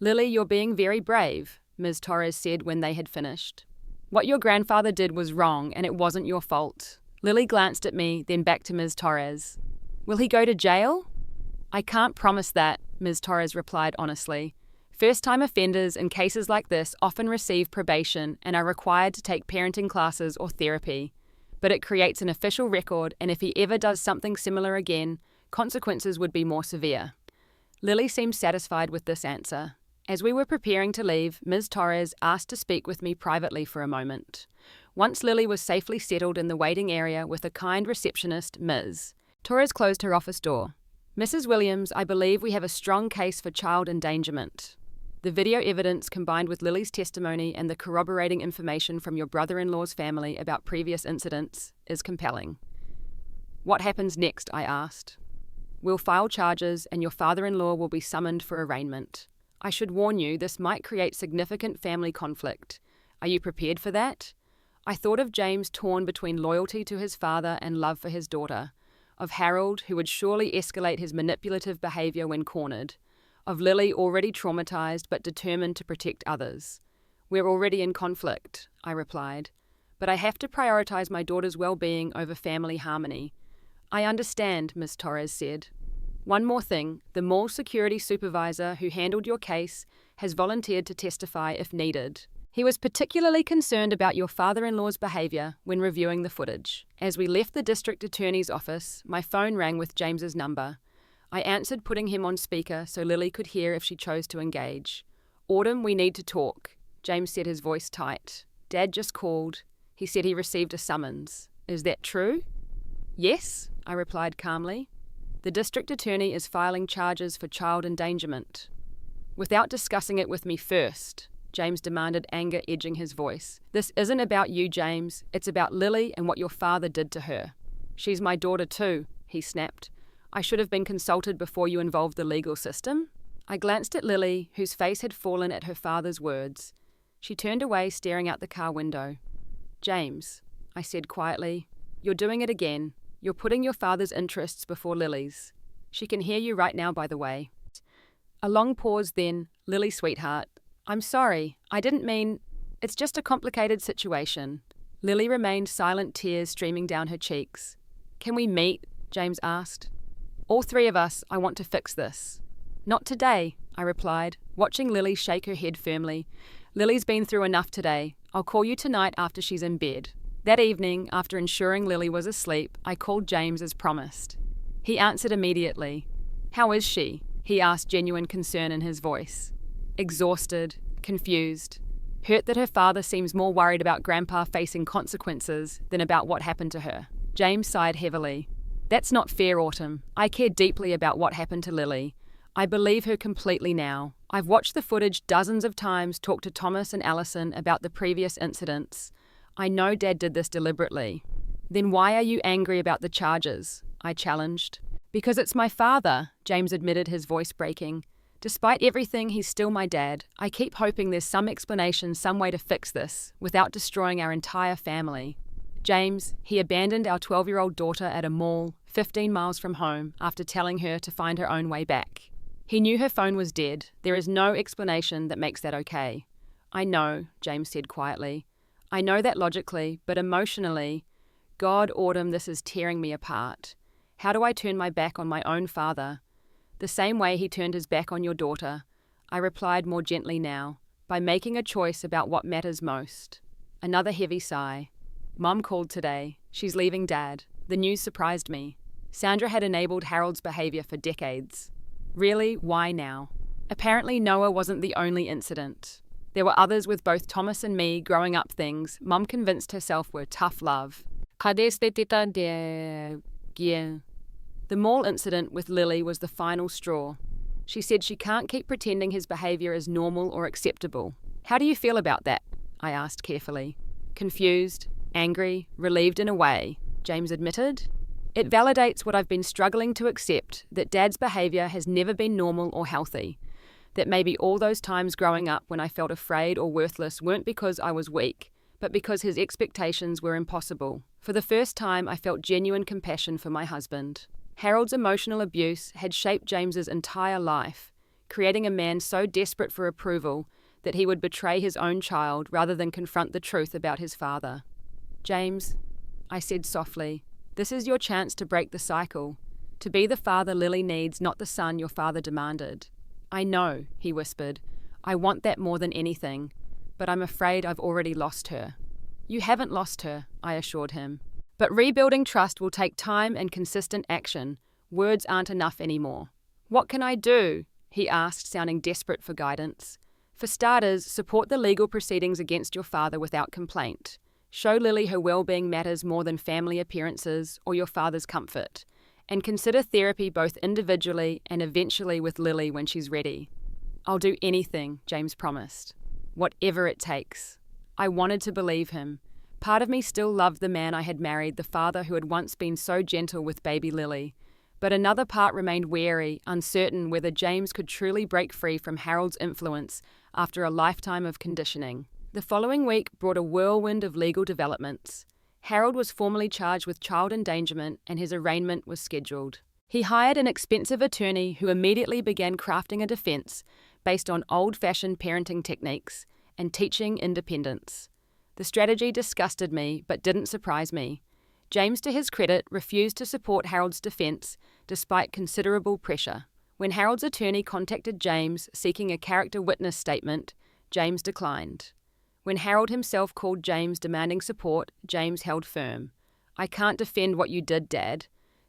Lily, you're being very brave, Ms. Torres said when they had finished. What your grandfather did was wrong, and it wasn't your fault. Lily glanced at me, then back to Ms. Torres. Will he go to jail? I can't promise that, Ms. Torres replied honestly. First-time offenders in cases like this often receive probation and are required to take parenting classes or therapy. But it creates an official record, and if he ever does something similar again, consequences would be more severe. Lily seemed satisfied with this answer. As we were preparing to leave, Ms. Torres asked to speak with me privately for a moment. Once Lily was safely settled in the waiting area with a kind receptionist, Ms. Torres closed her office door. Mrs. Williams, I believe we have a strong case for child endangerment. The video evidence combined with Lily's testimony and the corroborating information from your brother-in-law's family about previous incidents is compelling. What happens next? I asked. We'll file charges and your father-in-law will be summoned for arraignment. I should warn you, this might create significant family conflict. Are you prepared for that? I thought of James torn between loyalty to his father and love for his daughter, of Harold, who would surely escalate his manipulative behavior when cornered, of Lily, already traumatized but determined to protect others. We're already in conflict, I replied, but I have to prioritize my daughter's well-being over family harmony. I understand, Ms. Torres said. One more thing, the mall security supervisor who handled your case has volunteered to testify if needed. He was particularly concerned about your father-in-law's behavior when reviewing the footage. As we left the district attorney's office, my phone rang with James's number. I answered, putting him on speaker so Lily could hear if she chose to engage. Autumn, we need to talk, James said, his voice tight. Dad just called. He said he received a summons. Is that true? Yes, I replied calmly. The district attorney is filing charges for child endangerment. Without discussing it with me first, James demanded, anger edging his voice. This isn't about you, James. It's about Lily and what your father did to her. She's my daughter too, he snapped. I should have been consulted before you involved the legal system. I glanced at Lily, whose face had fallen at her father's words. She turned away, staring out the car window. James, I said quietly. You're doing it again. You're putting your father's interests before Lily's. She can hear you right now, by the way. A long pause then. Lily, sweetheart. I'm sorry. I didn't mean... It's just a complicated situation. Lily remained silent, tears streaming down her cheeks. Can we meet? James asked. All three of us, I want to fix this. Not today, I replied, watching Lily shake her head firmly. Lily's been through enough today. I'll call you tonight after she's in bed. That evening, after ensuring Lily was asleep, I called James as promised. He answered immediately. How is she? He asked, genuine concern in his voice. Exhausted, confused, hurt that her father seems more worried about Grandpa facing consequences than about what happened to her. James sighed heavily. That's not fair, Autumn. I care deeply about what happened to Lily. I believe her completely now. I've watched the footage dozens of times, talked to Thomas and Allison about the previous incidents. I know Dad did this deliberately. Then why are you angry about the charges? I challenged. Because it's my father, James admitted, his voice breaking. Despite everything, he's still my dad. I keep hoping there's some explanation, some way to fix this, without destroying our entire family. James, he abandoned our 12-year-old daughter at a mall 15 miles from home after telling her to find her own way back. He knew her phone was dead. There is no explanation that makes that okay. I know, James said quietly. I know that logically, but emotionally, God, Autumn, this is tearing me apart. How do I turn my back on my own father? The same way he turned his back on your daughter. I replied more gently now, by making a choice about what matters most. Another heavy sigh. Mum called today. She's leaving Dad. The news surprised me. Sandra had enabled Harold's behavior for decades. Really, why now? Apparently Noah wasn't the only incident. There were others with both Thomas and me growing up things Mum convinced herself were tough love. The mall incident with Lily was the final straw. She said she can't keep pretending his behavior is normal or acceptable. How do you feel about that? I asked carefully. Confused, angry, relieved in a way, James admitted. It validates what I've been struggling to accept, that Dad's behavior has never been normal or healthy. That maybe all those times growing up when I felt afraid or worthless weren't because I was weak, but because his expectations were impossible. For the first time, I felt genuine compassion for my husband. Harold's emotional abuse had shaped James's entire life, creating a man so desperate for approval that he would betray his own child rather than confront the truth about his father. James, I said softly, this is your chance to break the cycle, to be the father Lily needs, not the son your father demanded. I know, he whispered. I want that more than anything, but I'm afraid I've already lost her. You haven't lost her, I assured him. But rebuilding trust will take time and consistent action. Words aren't enough anymore. What can I do? He asked, sounding desperate for guidance. For starters, support the legal proceedings against your father without complaint. Show Lily her well-being matters more than family appearances or your father's comfort. And consider therapy both individually and eventually with Lily when she's ready. I'll do anything, James promised. Whatever it takes. I wanted to believe him. Part of me still loved the man I had married, the father who had once been so gentle with baby Lily. But another part remained wary, uncertain whether James could truly break free from Harold's influence after a lifetime of conditioning. The following week brought a whirlwind of legal developments. Harold was formally charged with child endangerment and his arraignment was scheduled. He hired an expensive attorney who immediately began crafting a defense based on old-fashioned parenting techniques and teaching independence. The strategy disgusted me, but didn't surprise me. James, to his credit, refused to support Harold's defense, despite considerable pressure. When Harold's attorney contacted James, seeking a character witness statement, James declined. When Harold himself called James demanding support, James held firm. I can't defend what you did, Dad.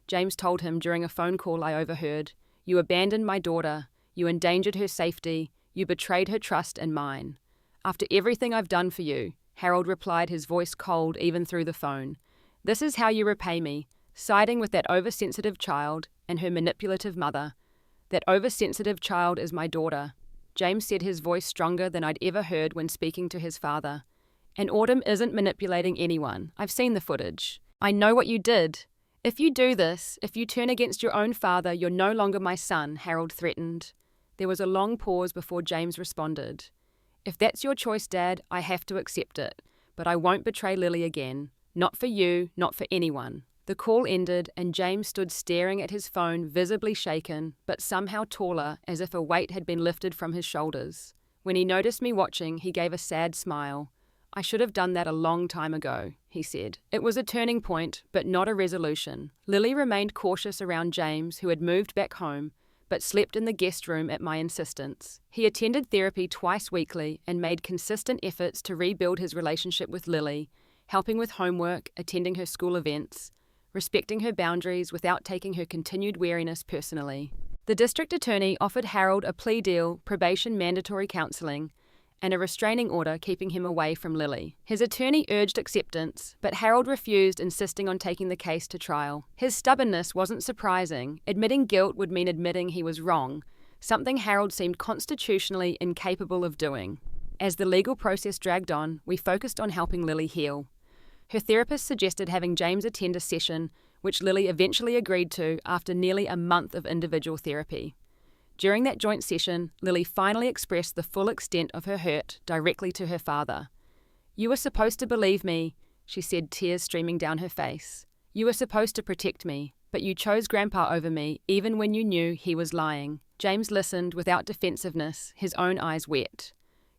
James told him during a phone call I overheard. You abandoned my daughter. You endangered her safety. You betrayed her trust and mine. After everything I've done for you, Harold replied, his voice cold even through the phone. This is how you repay me, siding with that oversensitive child and her manipulative mother. That oversensitive child is my daughter. James said, his voice stronger than I'd ever heard when speaking to his father. And Autumn isn't manipulating anyone. I've seen the footage. I know what you did. If you do this, if you turn against your own father, you're no longer my son, Harold threatened. There was a long pause before James responded. If that's your choice, Dad, I have to accept it. But I won't betray Lily again. Not for you, not for anyone. The call ended, and James stood staring at his phone, visibly shaken, but somehow taller, as if a weight had been lifted from his shoulders. When he noticed me watching, he gave a sad smile. "I should have done that a long time ago," he said. It was a turning point, but not a resolution. Lily remained cautious around James, who had moved back home, but slept in the guest room at my insistence. He attended therapy twice weekly and made consistent efforts to rebuild his relationship with Lily, helping with homework, attending her school events, respecting her boundaries without taking her continued wariness personally. The district attorney offered Harold a plea deal, probation, mandatory counselling, and a restraining order keeping him away from Lily. His attorney urged acceptance, but Harold refused, insisting on taking the case to trial. His stubbornness wasn't surprising. Admitting guilt would mean admitting he was wrong, something Harold seemed constitutionally incapable of doing. As the legal process dragged on, we focused on helping Lily heal. Her therapist suggested having James attend a session, which Lily eventually agreed to after nearly a month of individual therapy. During that joint session, Lily finally expressed the full extent of her hurt directly to her father. "You were supposed to believe me," she said, tears streaming down her face. "You were supposed to protect me, but you chose Grandpa over me, even when you knew he was lying." James listened without defensiveness, his own eyes wet.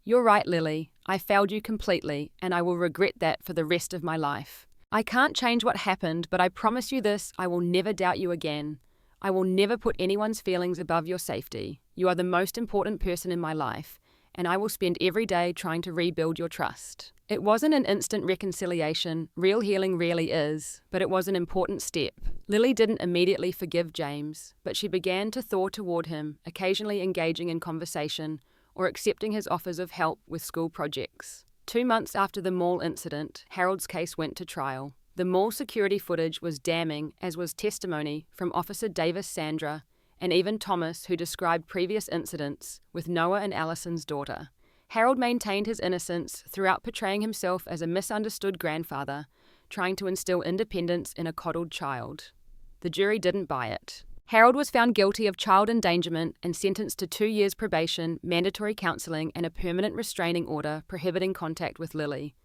"You're right, Lily. I failed you completely, and I will regret that for the rest of my life. I can't change what happened, but I promise you this, I will never doubt you again. I will never put anyone's feelings above your safety. You are the most important person in my life, and I will spend every day trying to rebuild your trust." It wasn't an instant reconciliation, real healing rarely is, but it was an important step. Lily didn't immediately forgive James, but she began to thaw toward him, occasionally engaging in conversation or accepting his offers of help with school projects. 2 months after the mall incident, Harold's case went to trial. The mall security footage was damning, as was testimony from Officer Davis Sandra and even Thomas, who described previous incidents with Noah and Allison's daughter. Harold maintained his innocence throughout, portraying himself as a misunderstood grandfather, trying to instill independence in a coddled child. The jury didn't buy it. Harold was found guilty of child endangerment and sentenced to 2 years probation, mandatory counselling, and a permanent restraining order prohibiting contact with Lily.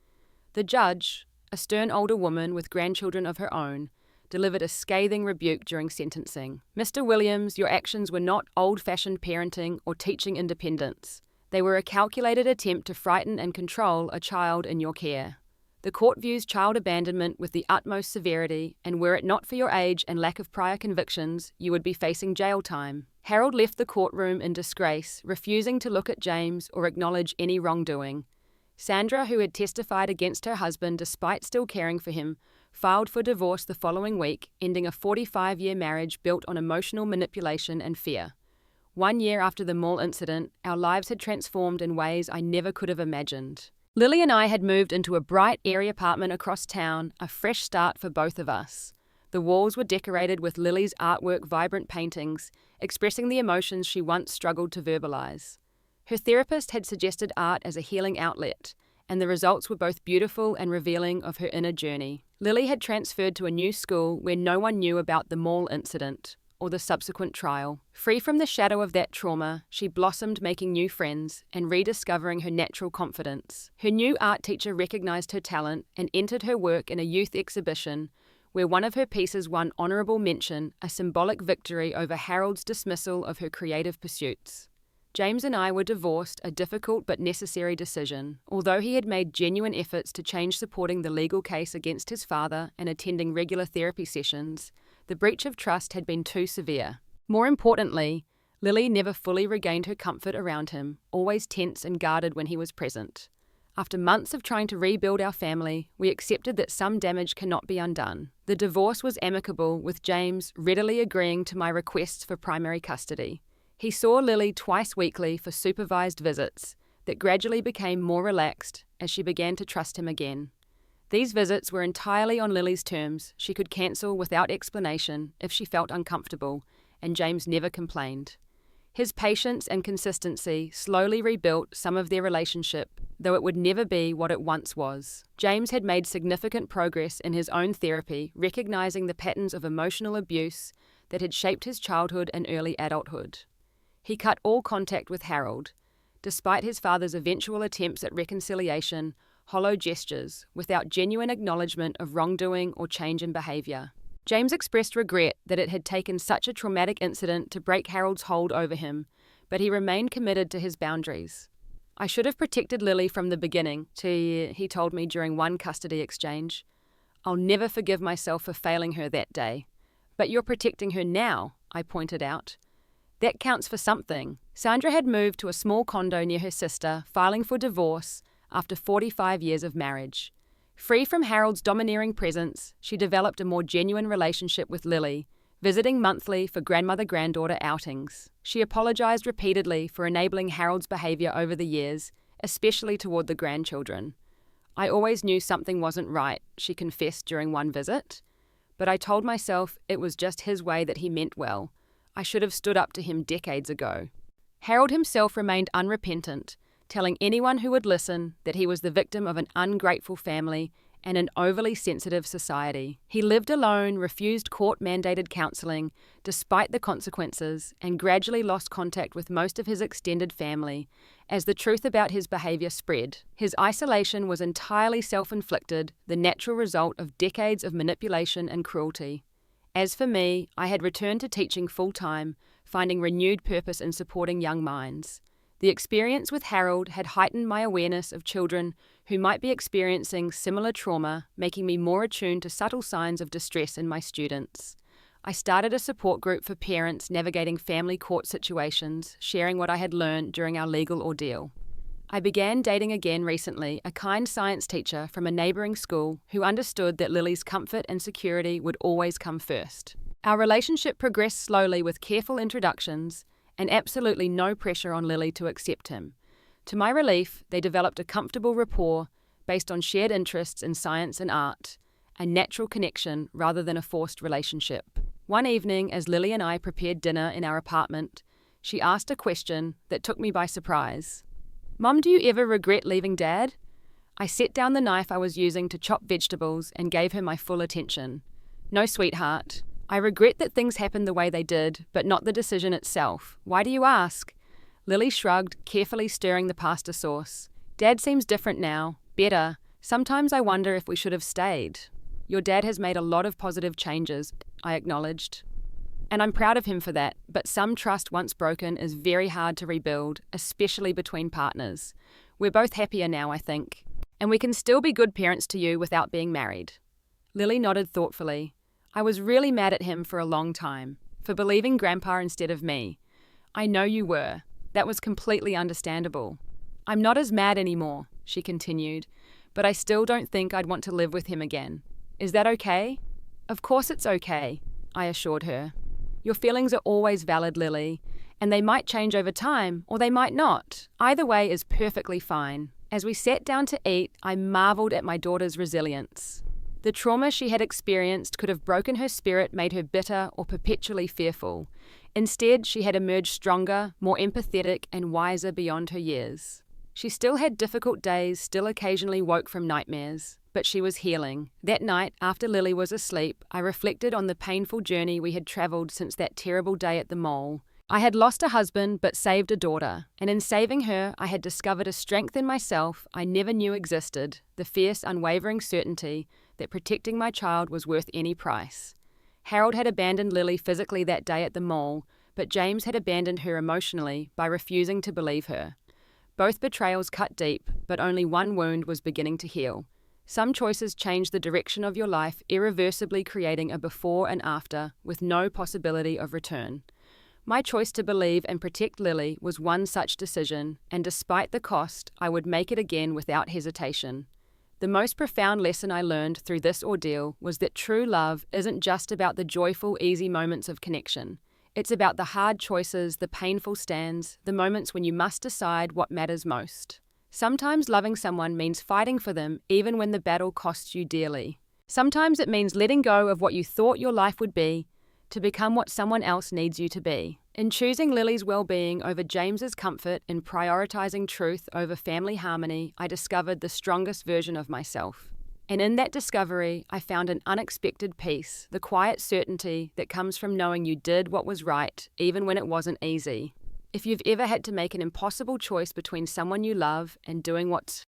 The judge, a stern older woman with grandchildren of her own, delivered a scathing rebuke during sentencing. "Mr. Williams, your actions were not old-fashioned parenting or teaching independence. They were a calculated attempt to frighten and control a child in your care. The court views child abandonment with the utmost severity, and were it not for your age and lack of prior convictions, you would be facing jail time." Harold left the courtroom in disgrace, refusing to look at James or acknowledge any wrongdoing. Sandra, who had testified against her husband despite still caring for him, filed for divorce the following week, ending a 45-year marriage built on emotional manipulation and fear. 1 year after the mall incident, our lives had transformed in ways I never could have imagined. Lily and I had moved into a bright, airy apartment across town, a fresh start for both of us. The walls were decorated with Lily's artwork, vibrant paintings, expressing the emotions she once struggled to verbalize. Her therapist had suggested art as a healing outlet, and the results were both beautiful and revealing of her inner journey. Lily had transferred to a new school where no one knew about the mall incident or the subsequent trial. Free from the shadow of that trauma, she blossomed, making new friends and rediscovering her natural confidence. Her new art teacher recognized her talent and entered her work in a youth exhibition where one of her pieces won honorable mention, a symbolic victory over Harold's dismissal of her creative pursuits. James and I were divorced, a difficult but necessary decision. Although he had made genuine efforts to change, supporting the legal case against his father and attending regular therapy sessions, the breach of trust had been too severe. More importantly, Lily never fully regained her comfort around him, always tense and guarded when he was present. After months of trying to rebuild our family, we accepted that some damage cannot be undone. The divorce was amicable, with James readily agreeing to my requests for primary custody. He saw Lily twice weekly for supervised visits that gradually became more relaxed as she began to trust him again. These visits were entirely on Lily's terms. She could cancel without explanation if she felt uncomfortable, and James never complained. His patience and consistency slowly rebuilt some of their relationship, though it would never be what it once was. James had made significant progress in his own therapy, recognizing the patterns of emotional abuse that had shaped his childhood and early adulthood. He cut all contact with Harold. Despite his father's eventual attempts at reconciliation, hollow gestures, without genuine acknowledgement of wrongdoing or change in behaviour. James expressed regret that it had taken such a traumatic incident to break Harold's hold over him, but he remained committed to his boundaries. "I should have protected Lily from the beginning," he told me during one custody exchange. "I'll never forgive myself for failing her that day." "But you're protecting her now," I pointed out. "That counts for something." Sandra had moved to a small condo near her sister, filing for divorce after 45 years of marriage. Free from Harold's domineering presence, she developed a more genuine relationship with Lily, visiting monthly for grandmother-granddaughter outings. She apologized repeatedly for enabling Harold's behavior over the years, especially toward the grandchildren. "I always knew something wasn't right," she confessed during one visit. "But I told myself it was just his way, that he meant well. I should have stood up to him decades ago." Harold himself remained unrepentant, telling anyone who would listen that he was the victim of an ungrateful family and an overly sensitive society. He lived alone, refused court-mandated counselling despite the consequences, and gradually lost contact with most of his extended family as the truth about his behaviour spread. His isolation was entirely self-inflicted, the natural result of decades of manipulation and cruelty. As for me, I had returned to teaching full-time, finding renewed purpose in supporting young minds. The experience with Harold had heightened my awareness of children who might be experiencing similar trauma, making me more attuned to subtle signs of distress in my students. I started a support group for parents navigating family court situations, sharing what I had learned during our legal ordeal. I began dating again recently, a kind science teacher from a neighbouring school who understood that Lily's comfort and security would always come first. Our relationship progressed slowly with careful introductions and absolutely no pressure on Lily to accept him. To my relief, they developed a comfortable rapport based on shared interests in science and art, a natural connection rather than a forced relationship. One evening, as Lily and I prepared dinner in our apartment, she asked a question that took me by surprise. "Mum, do you ever regret leaving Dad?" I set down the knife I was using to chop vegetables and gave her my full attention. "No, sweetheart. I regret that things happened the way they did, but not the decision itself. Why do you ask?" Lily shrugged, carefully stirring the pasta sauce. "Dad seems different now. Better. Sometimes I wonder if we should have stayed." "Your dad has made a lot of positive changes," I acknowledged. "And I'm proud of him for that, but some trust once broken is very hard to rebuild, especially between partners. We're both happier now, I think. And we can still be good parents to you without being married." Lily nodded thoughtfully. "I was really mad at him for a long time, for believing Grandpa instead of me. I know you were. That was completely understandable. I'm not as mad anymore," she continued, "but I still don't think I'd want to live with him again. Is that okay?" "Of course it's okay," I assured her. "Your feelings are always valid, Lily, and they might change over time, or they might not. Either way is perfectly fine." As we sat down to eat, I marveled at my daughter's resilience. The trauma she had experienced could have broken her spirit, made her bitter or perpetually fearful. Instead, she had emerged stronger, more empathetic, and wiser beyond her years. She still had difficult days, still occasionally woke from nightmares, but she was healing. That night, after Lily was asleep, I reflected on the painful journey we had travelled since that terrible day at the mall. I had lost a husband but saved a daughter, and in saving her, I had discovered a strength in myself I never knew existed, the fierce, unwavering certainty that protecting my child was worth any price. Harold had abandoned Lily physically that day at the mall, but James had abandoned her emotionally by refusing to believe her. Both betrayals cut deep, but only one wound was beginning to heal. Some choices change the direction of your life, irreversibly creating a before and after with no possibility of return. My choice to believe and protect Lily was one such decision, and despite the cost, I would make it again without hesitation. The most profound lesson I learned through this ordeal was that true love isn't just about the joyful, easy moments of connection. It's about the hard choices, the painful stands, the moments when you must decide what matters most. Sometimes loving someone means fighting for them even when the battle costs you dearly. Sometimes it means letting go of what you thought your life would be to become what someone else needs you to be. In choosing Lily's well-being over James's comfort, in prioritizing truth over family harmony, I discovered the strongest version of myself. And in that discovery, I found an unexpected peace, the quiet certainty that comes from knowing you did what was right, even when it wasn't easy. If you've ever had to make an impossible choice between someone you love and doing what's